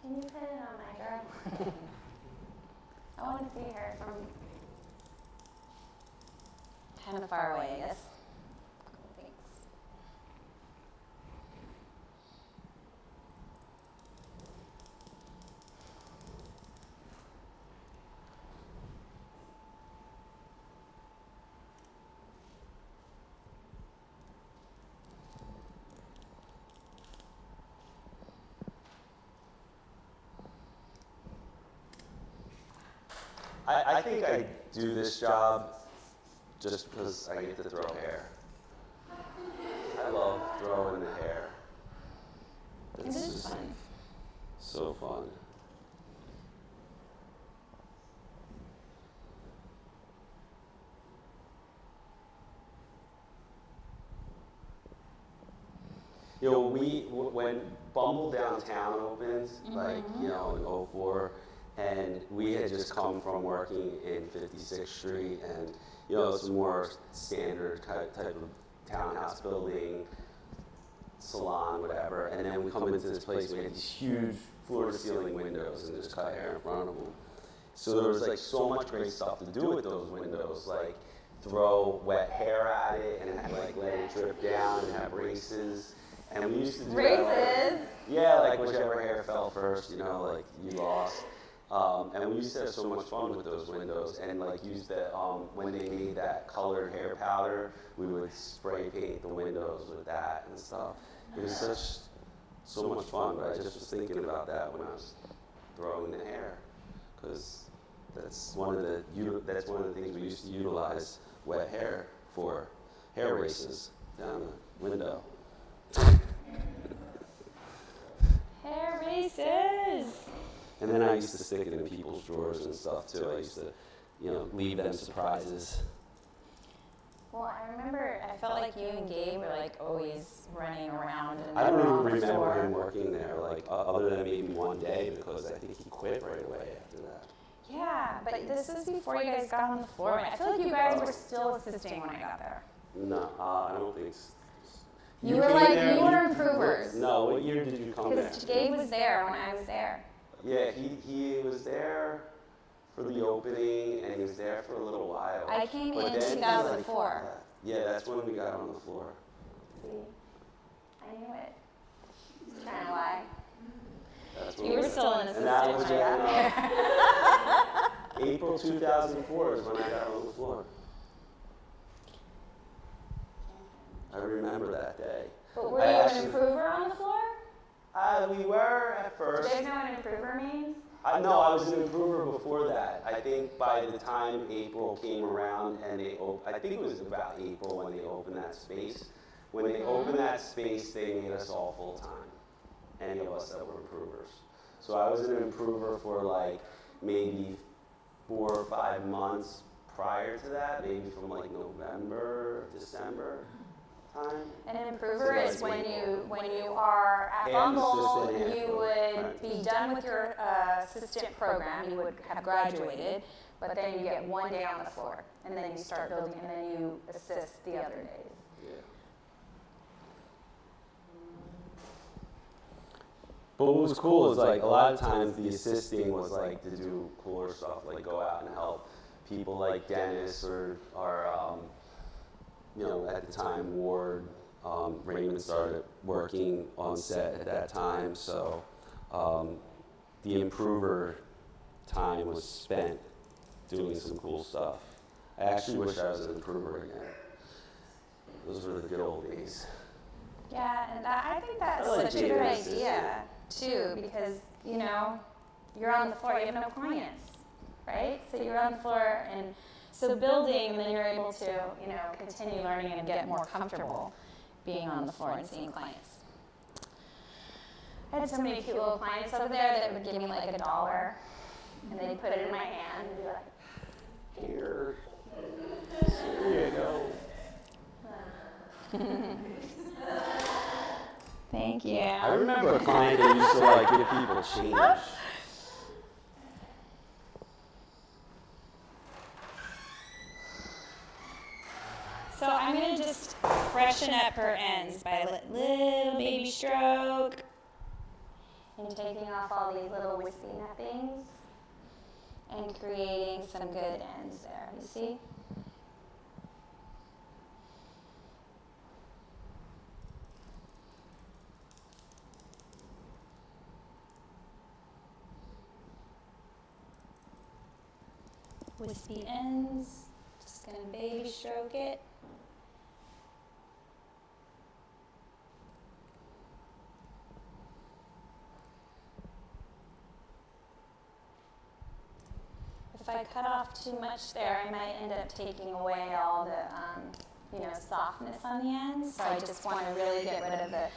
Can you put it on my girl? I want to see her from kind of far away, I guess. Thanks. I think I do this job just because I get to throw hair. I love throwing the hair. It's just fun. So fun. You know, when Bumble Downtown opened, like, you know, in '04, and we had just come from working in 56th Street, and, you know, it's a more standard type of townhouse building, salon, whatever, and then we come into this place, we had these huge floor-to-ceiling windows and just cut hair in front of them. So there was like so much great stuff to do with those windows, like throw wet hair at it and like let it drip down and have races. And we used to do Races? Yeah, like whichever hair fell first, you know, like you lost. And we used to have so much fun with those windows, and like use the when they made that colored hair powder, we would spray paint the windows with that and stuff. It was so much fun. But I just was thinking about that when I was throwing the hair, because that's one of the things we used to utilize wet hair for, hair races down the window. Hair races. And then I used to stick it in people's drawers and stuff too. I used to, you know, leave them surprises. Well, I remember, I felt like you and Gabe were like always running around. And I don't even remember him working there, like other than maybe one day, because I think he quit right away after that. Yeah, but this was before you guys got on the floor. I feel like you guys were still assisting when I got there. No, I don't think so. You were improvers. No, what year did you come there? Because Gabe was there when I was there. Yeah, he was there for the opening, and he was there for a little while. I came But in then he, 2004. Yeah, that's when we got on the floor. See, I knew it. Trying to lie. That's when You were still an And that assistant was when I got there. April 2004 is when I got on the floor. I remember that day. But were you an improver on the floor? We were at first. Do you guys know what an improver means? No, I was an improver before that. I think by the time April came around and I think it was about April when they opened that space. When they opened that space, they made us all full-time, any of us that were improvers. So I was an improver for like maybe 4 or 5 months prior to that, maybe from like November, December time. An improver is when you are at Bumble, you would be done with your assistant program, you would have graduated, but then you get 1 day on the floor, and then you start building, and then you assist the other days. Yeah. But what was cool is like a lot of times the assisting was like to do cooler stuff, like go out and help people like Dennis or you know, at the time Ward, Raymond started working on set at that time, so the improver time was spent doing some cool stuff. I actually wish I was an improver again. Those were the good old days. Yeah, and I think that's such a good idea, too, because, you know, you're on the floor, you have no clients, right? So you're on the floor, and so building, and then you're able to, you know, continue learning and get more comfortable being on the floor and seeing clients. I had so many cute little clients over there that would give me like $1, and they'd put it in my hand and be like, Here you go. Thank you. I remember a client that used to like give people change. So I'm going to just freshen up her ends by a little baby stroke and taking off all these little wispy nothings and creating some good ends there. You see? Wispy ends. Just going to baby stroke it. If I cut off too much there, I might end up taking away all the, softness on the ends. So I just want to really get rid of the,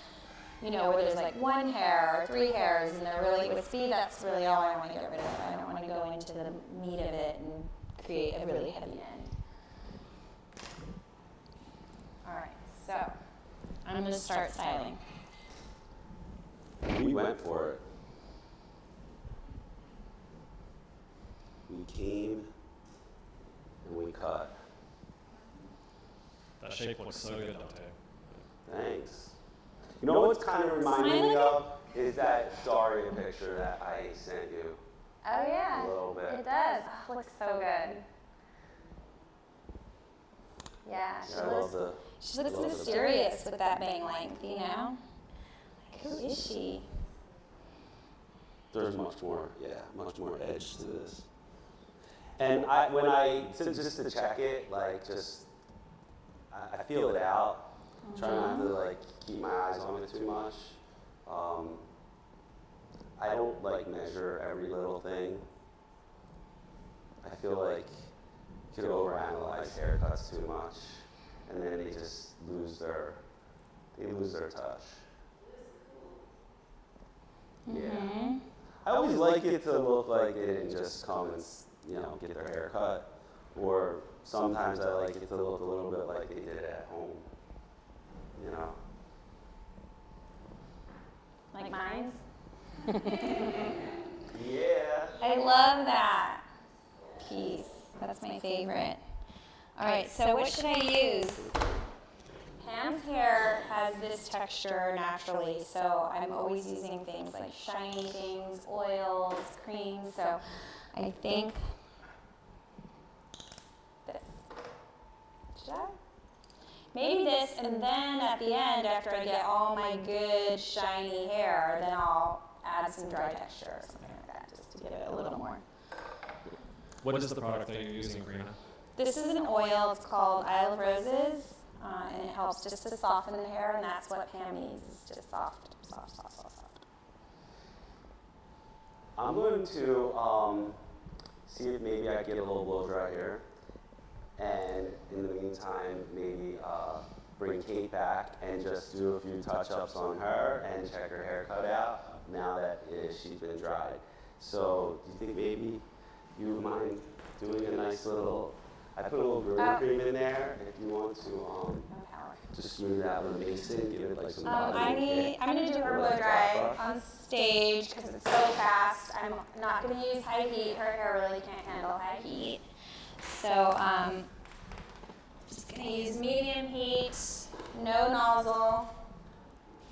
where there's like one hair or three hairs, and they're really, with speed, that's really all I want to get rid of. I don't want to go into the meat of it and create a really heavy end. All right, so I'm going to start styling. We went for it. We came and we cut. That shape looks so good, Dante. Thanks. You know what's kind of reminding me of is that Daria picture that I sent you. Oh yeah, A little bit. it does. Oh, it looks so good. Yeah, she looks mysterious with that bang length, Like, who is she? There's much more edge to this. And just to check it, I feel it out. Try not to keep my eyes on it too much. I don't measure every little thing. I feel like you could overanalyze haircuts too much, and then they just lose their touch. Yeah. I always like it to look like they didn't just come and get their hair cut, or sometimes I like it to look a little bit like they did it at home. Like mine? Yeah. I love that piece. That's my favorite. All right, so what should I use? Pam's hair has this texture naturally, so I'm always using things like shiny things, oils, creams. So I think this. Should I? Maybe this, and then at the end, after I get all my good shiny hair, then I'll add some dry texture or something like that, just to give it a little more. What is the product that you're using, Karina? This is an oil. It's called Isle of Roses, and it helps just to soften the hair, and that's what Pam needs, is just soft, soft, soft, soft, soft. I'm going to see if maybe I get a little blow dry here. And in the meantime, maybe bring Kate back and just do a few touch-ups on her and check her haircut out now that she's been dried. So do you think maybe you would mind doing a nice little, I put a little growing cream in there if you want to just smooth out with a mason, give it some body. I'm going to do her blow dry on stage because it's so fast. I'm not going to use high heat. Her hair really can't handle high heat. So just going to use medium heat, no nozzle.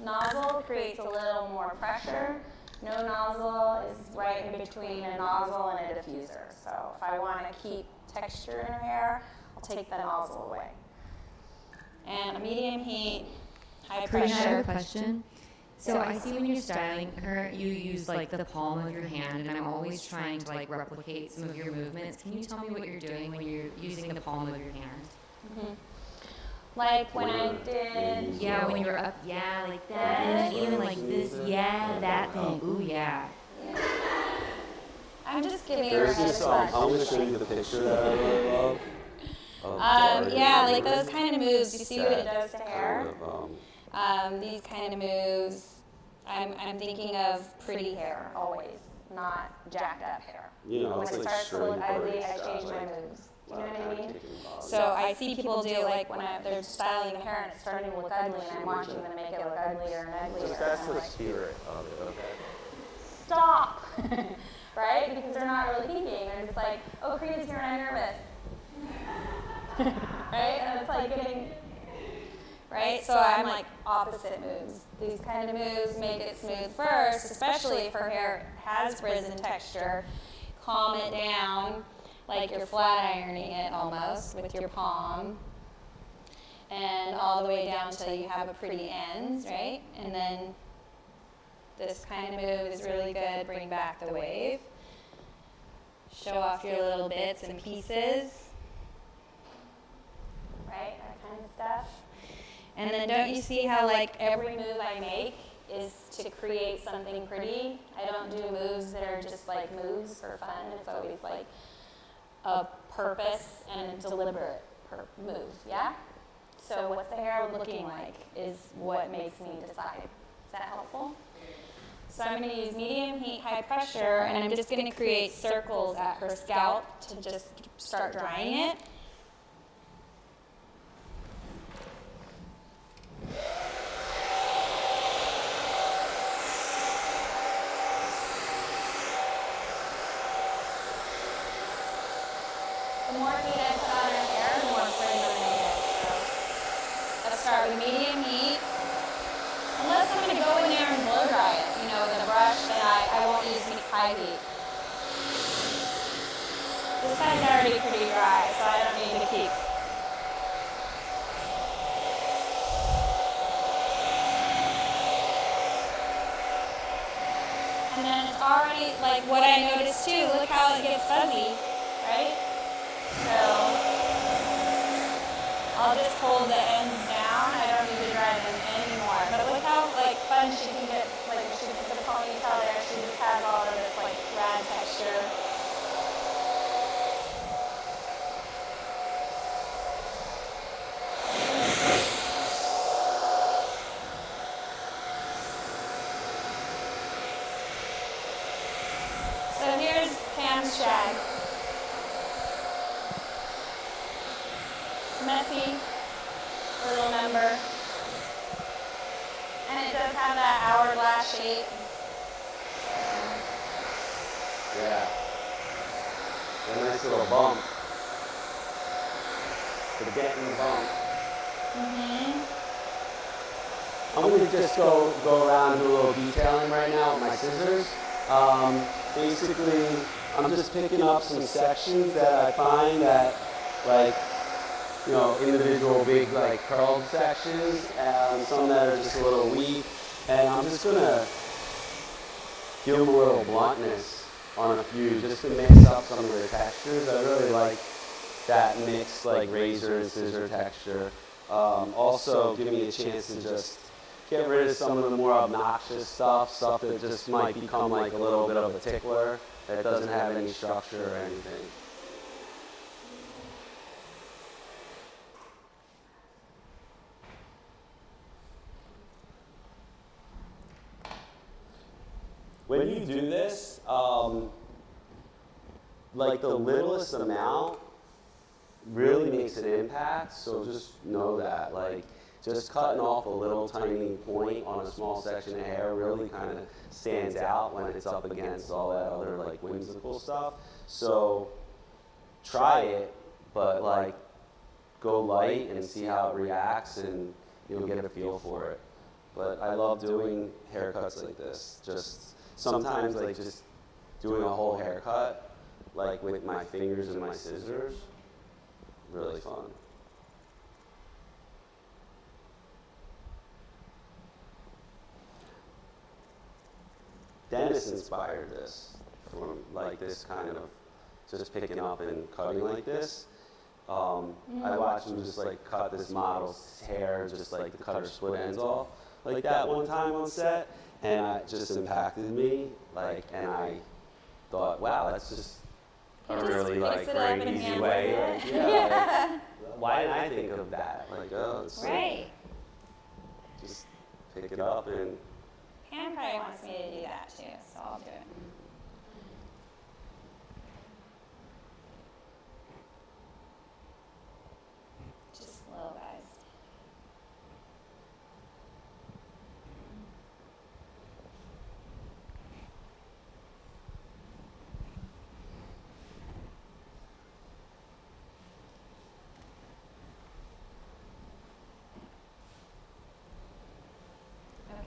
Nozzle creates a little more pressure. No nozzle is right in between a nozzle and a diffuser. So if I want to keep texture in her hair, I'll take the nozzle away. And a medium heat, high pressure. I have a question. So I see when you're styling her, you use the palm of your hand, and I'm always trying to replicate some of your movements. Can you tell me what you're doing when you're using the palm of your hand? Mm-hmm. Like when I did. Yeah, when you were up, yeah, like that. And then even like this, yeah, that thing. Ooh, yeah. I'm just giving her a head I'm going to show you the picture that I really love. Yeah, like those kind of moves. You see what it does to hair? These kind of moves. I'm thinking of pretty hair always, not jacked up hair. When it starts to look ugly, I change my moves. You know what I mean? So I see people do when they're styling the hair and it's starting to look ugly, and I'm watching them make it look uglier and uglier. That's the spirit of it, okay? Stop! Right? Because they're not really thinking. They're just like, oh, Karina's here and I'm nervous. Right? And it's getting... Right? So I'm opposite moves. These kind of moves make it smooth first, especially if her hair has frizz and texture. Calm it down, like you're flat ironing it almost with your palm. And all the way down till you have a pretty ends, right? And then this kind of move is really good. Bring back the wave. Show off your little bits and pieces. Right? That kind of stuff. And then don't you see how every move I make is to create something pretty? I don't do moves that are just moves for fun. It's always a purpose and a deliberate move, yeah? So what's the hair looking like is what makes me decide. Is that helpful? So I'm going to use medium heat, high pressure, and I'm just going to create circles at her scalp to just start drying it. The more heat I put on her hair, the more pretty I'm going to get. So let's start with medium heat. Unless I'm going to go in there and blow dry it, with a brush, then I won't use high heat. This side's already pretty dry, so I don't need to keep. And then it's already, like what I noticed too, look how it gets fuzzy, right? So I'll just hold the ends down. I don't need to dry them anymore. But look how fun she can get, if she puts a ponytail there, she just has all of this rad texture. So here's Pam's shag. Messy, little member. And it does have that hourglass shape. Yeah. A nice little bump. Forgetting the bump. I'm going to just go around and do a little detailing right now with my scissors. Basically, I'm just picking up some sections that I find that, individual big, curled sections, some that are just a little weak. And I'm just going to give them a little bluntness on a few, just to mix up some of the textures. I really like that mixed, razor and scissor texture. Also, give me a chance to just get rid of some of the more obnoxious stuff that just might become a little bit of a tickler, that doesn't have any structure or anything. When you do this, the littlest amount really makes an impact, so just know that. Just cutting off a little tiny point on a small section of hair really kind of stands out when it's up against all that other whimsical stuff. So try it, but go light and see how it reacts, and you'll get a feel for it. But I love doing haircuts like this. Just sometimes just doing a whole haircut, with my fingers and my scissors, really fun. Dennis inspired this from this kind of just picking up and cutting like this. I watched him just cut this model's hair, just to cut her split ends off that one time on set, and it just impacted me. And I thought, wow, that's just a really great easy way. Why didn't I think of that? It's Right. just pick it up and. Pam probably wants me to do that too, so I'll do it. Just slow, guys.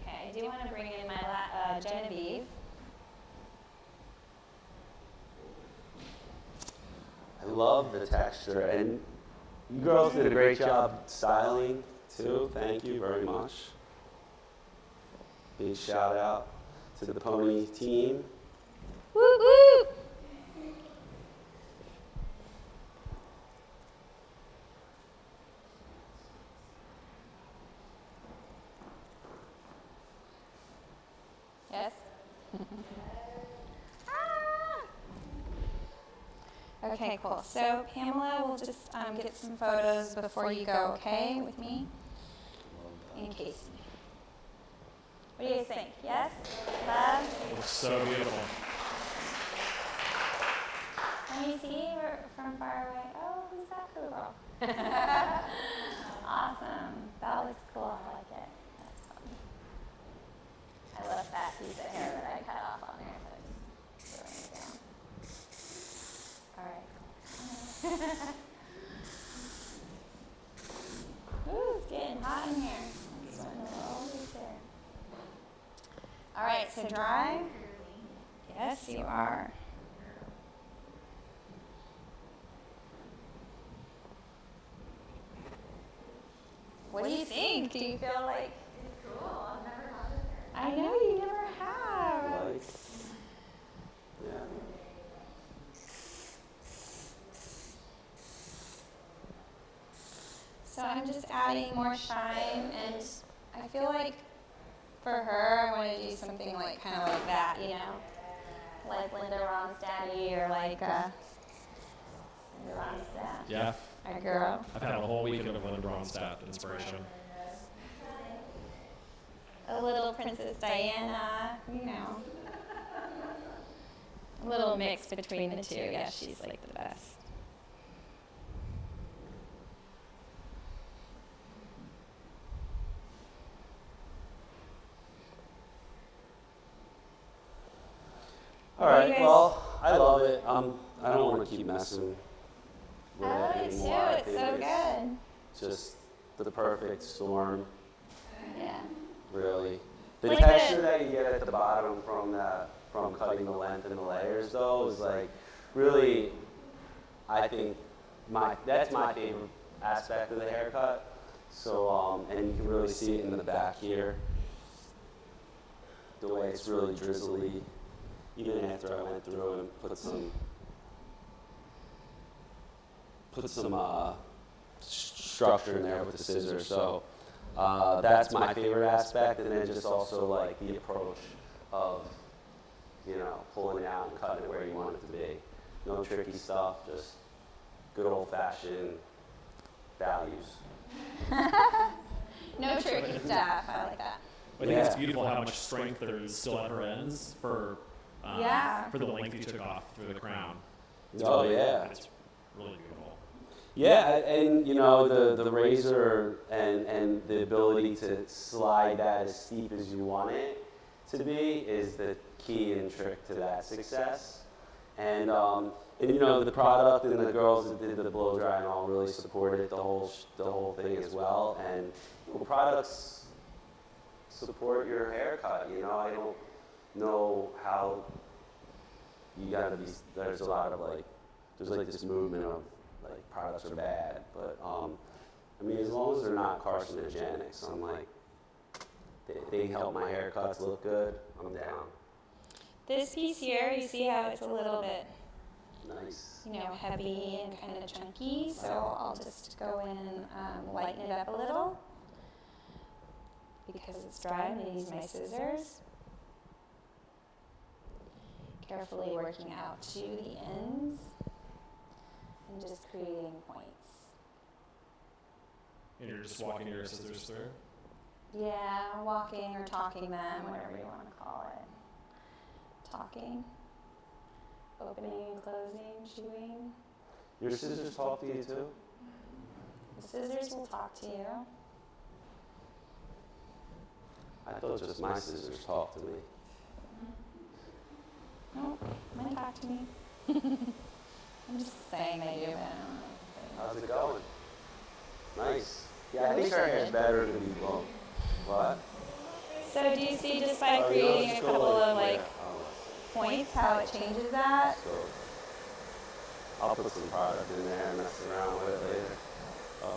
Okay, I do want to bring in my Genevieve. I love the texture, and you girls did a great job styling too. Thank you very much. Big shout out to the pony team. Woo woo! Yes? Okay, cool. So Pamela, we'll just get some photos before you go, okay, with me? In case. What do you guys think? Yes? Love? Looks so beautiful. Can you see from far away? Oh, who's that cool girl? Awesome. That looks cool. I like it. That's fun. I love that piece of hair that I cut off on there, so I just throwing it down. All right. Ooh, it's getting hot in here. It's sweating a little bit there. All right, so dry. Yes, you are. What do you think? Do you feel like It's cool. I've never had this hair. I know you never have. Like, yeah. So I'm just adding more shine, and I feel like for her, I want to do something like kind of like that, you know, like Linda Ronstadt or like Linda Ronstadt. Yeah. Our girl. I've had a whole week of Linda Ronstadt inspiration. A little Princess Diana, you know. A little mix between the two. Yeah, she's like the best. All right, well, I love it. I don't want to keep messing with I love it it too. anymore. I It's think so good. just the perfect storm, Yeah. really. The Like texture the- that you get at the bottom from cutting the length and the layers, though, is like really, I think that's my favorite aspect of the haircut. So, and you can really see it in the back here, the way it's really drizzly. Even after I went through and put some structure in there with the scissors. So that's my favorite aspect, and then just also like the approach of, you know, pulling it out and cutting it where you want it to be. No tricky stuff, just good old-fashioned values. No tricky stuff. I like that. I think it's beautiful how much strength there is still at her ends for the length you took off through the crown. Oh, yeah. It's really beautiful. Yeah, and you know, the razor and the ability to slide that as steep as you want it to be is the key and trick to that success. And you know, the product and the girls that did the blow dry and all really supported the whole thing as well. And you know, products support your haircut. You know, I don't know how you gotta be. There's a lot of there's this movement of products are bad, but I mean, as long as they're not carcinogenic, I'm like, they help my haircuts look good, I'm down. This piece here, you see how it's a little bit, Nice. you know, heavy and kind of chunky, so I'll just go in and lighten it up a little. Because it's dry, I'm going to use my scissors. Carefully working out to the ends and just creating points. And you're just walking your scissors through? Yeah, walking or talking them, whatever you want to call it. Talking, opening and closing, chewing. Your scissors talk to you too? The scissors will talk to you. I thought just my scissors talk to me. No, mine talk to me. I'm just saying they do, but I don't know. How's it going? Nice. Yeah, I think her hair is better to be blown. What? So do you see just by creating a couple of points how it changes that? So I'll put some product in there and mess around with it later.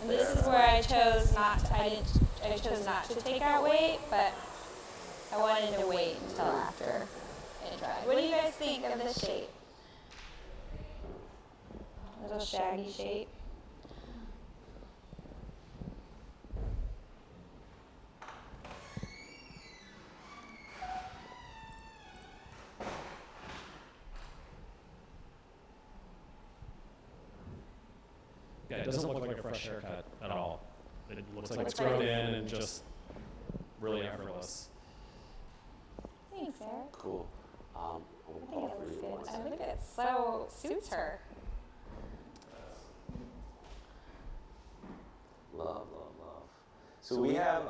And this is where I chose not to, I chose not to take out weight, but I wanted to wait until after it dried. What do you guys think of this shape? Little shaggy shape. it doesn't look like a fresh haircut at all. It looks like it's grown in and just really effortless. Thanks, Eric. Cool. I think it looks good. I think it so suits her. Love. So we have,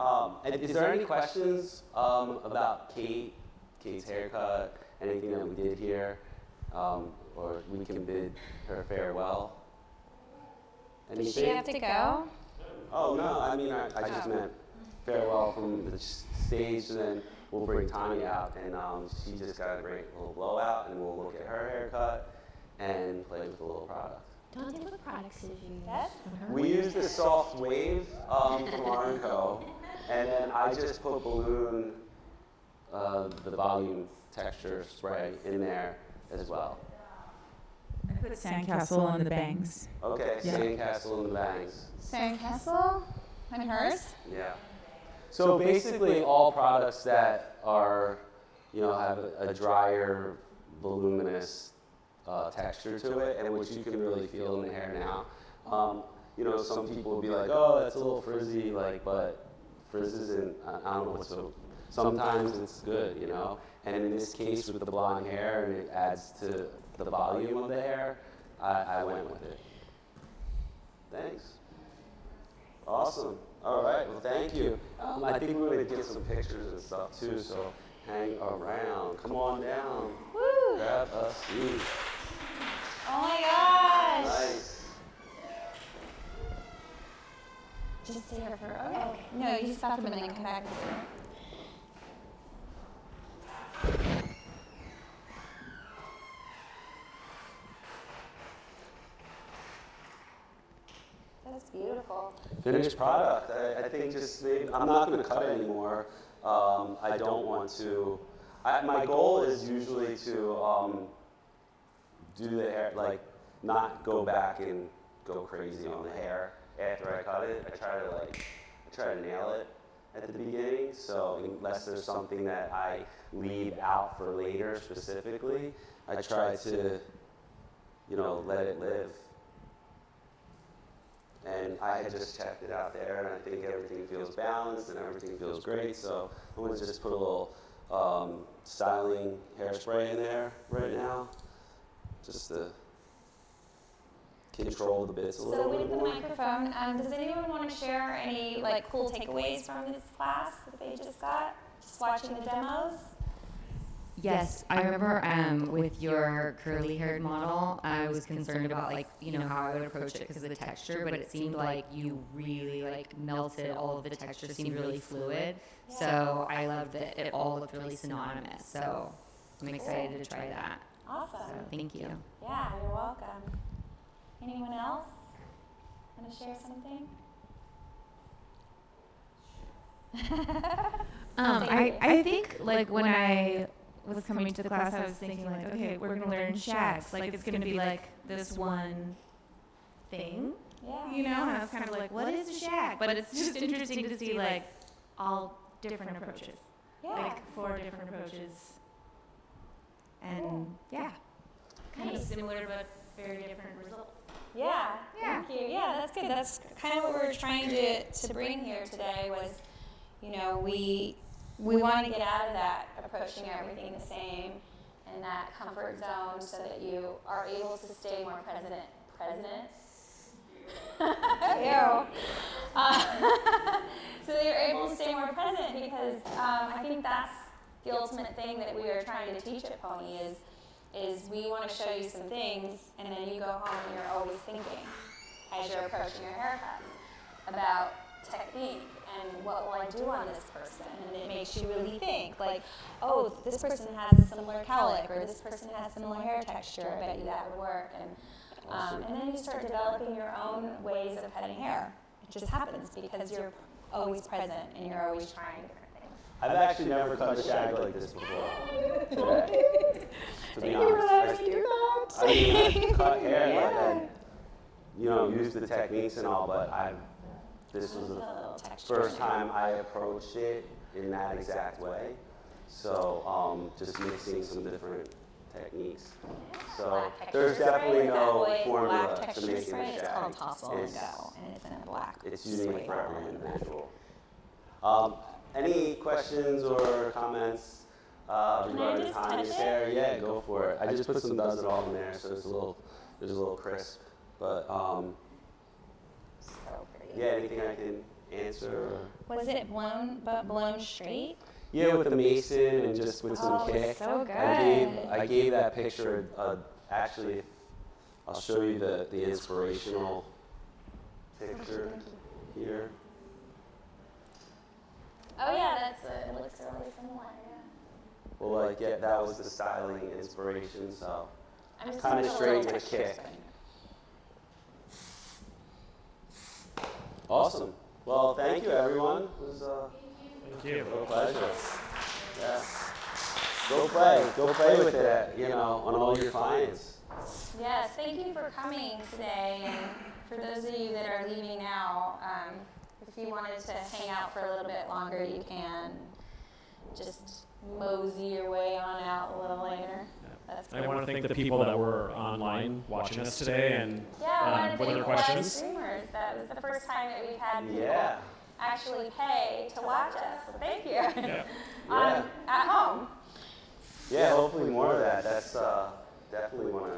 is there any questions about Kate's haircut, anything that we did here, or we can bid her farewell? Anything? Does she have to go? Oh, no, I mean, I just meant farewell from the stage, and then we'll bring Tanya out, and she just got a great little blowout, and we'll look at her haircut and play with the little product. Dante, what products did you use? Yes. We used the Soft Wave from R&Co, and then I just put Balloon, the volume texture spray in there as well. I put Sandcastle on the bangs. Okay, Yeah. Sandcastle and the bangs. Sandcastle on hers? Yeah. So basically all products that are, have a drier, voluminous texture to it, and which you can really feel in the hair now. Some people will be like, oh, that's a little frizzy, but frizz isn't, I don't know, so sometimes it's good, And in this case with the blonde hair, and it adds to the volume of the hair, I went with it. Thanks. Awesome. All right, well, thank you. I think we're going to get some pictures and stuff too, so hang around. Come on down. Woo! Grab a seat. Oh my gosh! Nice. Just stay here for, okay. No, you stop them and then come back. That's beautiful. Finished product. I think just maybe, I'm not going to cut anymore. I don't want to. My goal is usually to do the hair, not go back and go crazy on the hair after I cut it. I try to nail it at the beginning. So unless there's something that I leave out for later specifically, I try to, let it live. And I had just checked it out there, and I think everything feels balanced and everything feels great. So I'm going to just put a little styling hairspray in there right now, just to control the bits a little So bit with the more. microphone, does anyone want to share any cool takeaways from this class that they just got? Just watching the demos? Yes, I remember with your curly-haired model, I was concerned about how I would approach it because of the texture, but it seemed like you really melted all of the texture, seemed really fluid. Yeah. So I loved that it all looked really synonymous. So I'm excited to try that. Awesome. So thank you. Yeah, you're welcome. Anyone else want to share something? I think when I was coming to the class, I was thinking okay, we're gonna learn shags. It's gonna be this one thing, Yeah. And I was kind of what is a shag? But it's just interesting to see all different approaches, Yeah. 4 different approaches, and kind of similar but very different results. Yeah, thank you. Yeah, that's good. That's kind of what we were trying to bring here today was, we want to get out of that approaching everything the same and that comfort zone so that you are able to stay more present. Ew. So that you're able to stay more present because I think that's the ultimate thing that we are trying to teach at Pony is we want to show you some things and then you go home and you're always thinking as you're approaching your haircuts about technique and what will I do on this person, and it makes you really think oh, this person has a similar cowlick or this person has similar hair texture, I bet you that would work, and then you start developing your own ways of cutting hair. It just happens because you're always present and you're always trying different things. I've actually never cut a shag like this before. Today. To be honest, I cut hair and use the techniques and all, but this was the first time I approached it in that exact way. So just mixing some different techniques. So Black texture there's spray, definitely is that no what- formula black to texture making spray. a It's shag. called Tossle and It's- Go, and it's in a black. It's unique spray for every bottle. individual. Any questions or comments regarding just Tanya's touch hair? Yeah, go for it. I just put some Does It All in there, so it's a little crisp. But So pretty. yeah, anything I can answer? Was it blown straight? Yeah, with the mason and just with some Oh, kick. so good. I gave that picture. Actually, I'll show you the inspirational picture here. Oh yeah, it looks really similar. Yeah. Well, like, yeah, that was the styling inspiration, so I'm just kind of putting a straight little with texture kick. spray. Awesome. Well, thank you, everyone. It was Thank you. a pleasure. Yeah. Go play with it, on all your clients. Yes, thank you for coming today, and for those of you that are leaving now, if you wanted to hang out for a little bit longer, you can. Just mosey your way on out a little later. That's I cool. want to thank the people that were online watching us today and Yeah, I want to with thank their live questions. streamers. That was the first time that we've had people Yeah. actually pay to watch us. So thank you. Yeah. Yeah. At home. Yeah, hopefully more of that. That's definitely want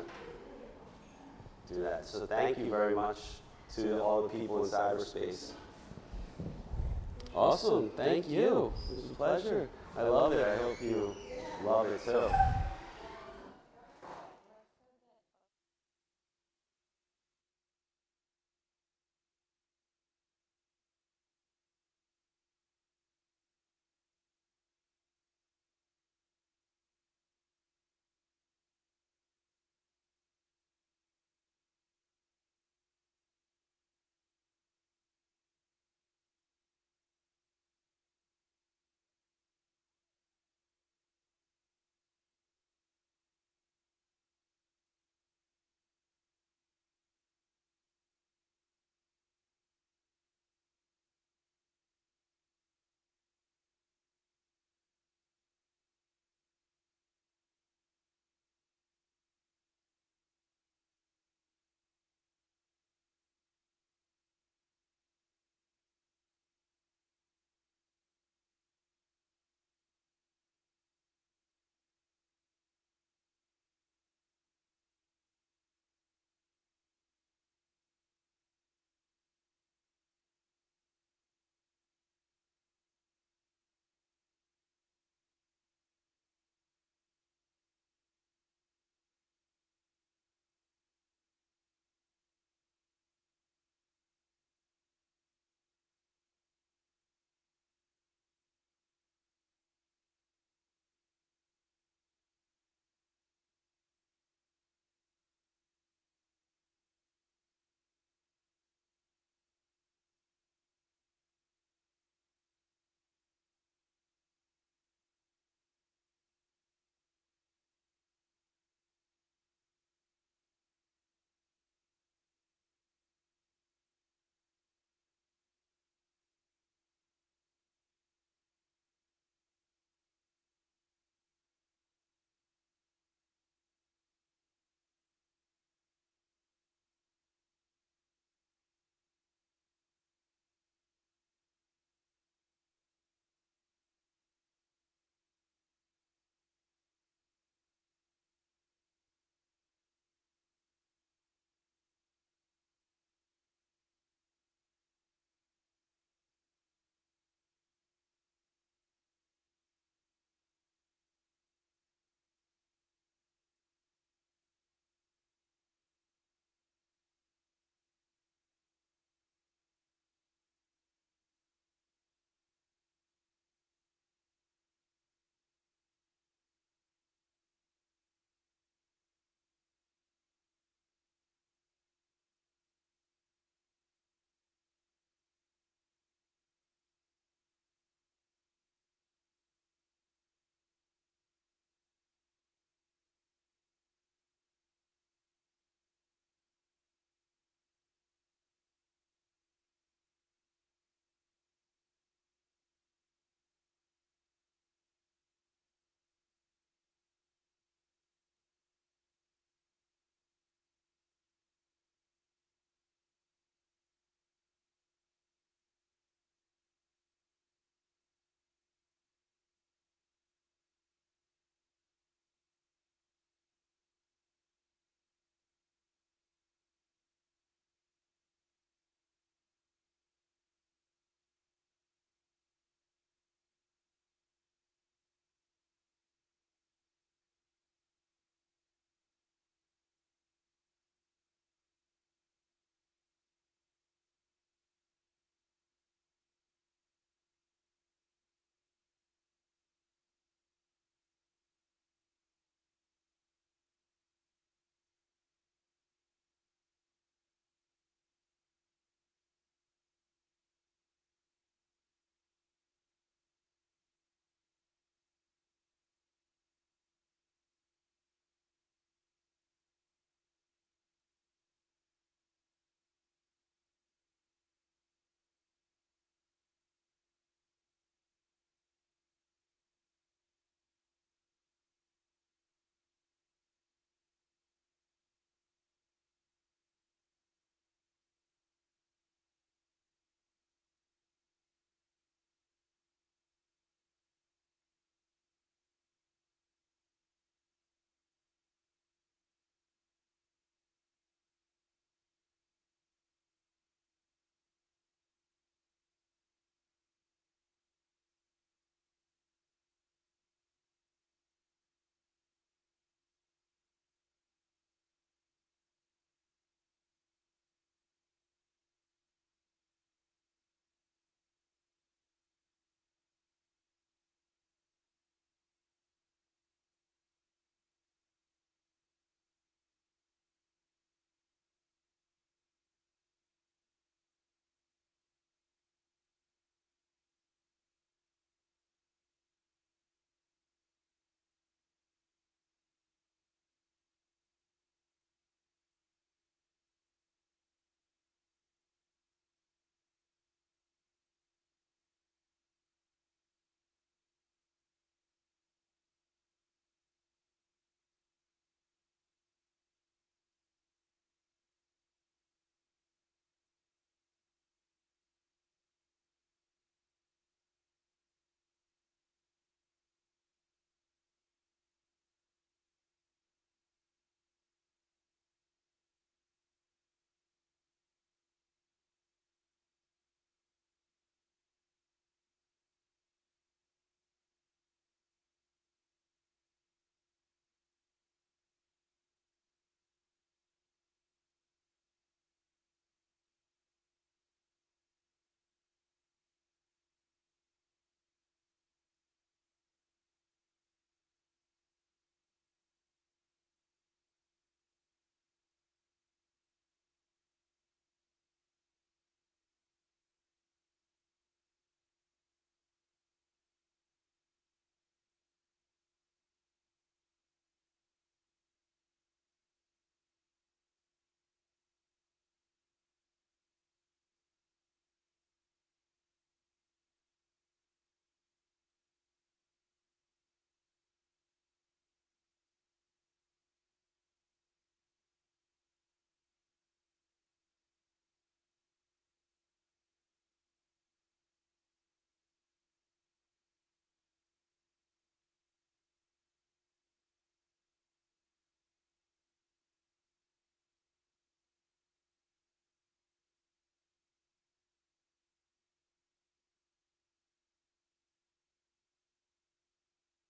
to do that. So thank you very much to all the people in cyberspace. Awesome. Thank you. It was a pleasure. I love it. I hope you love it too.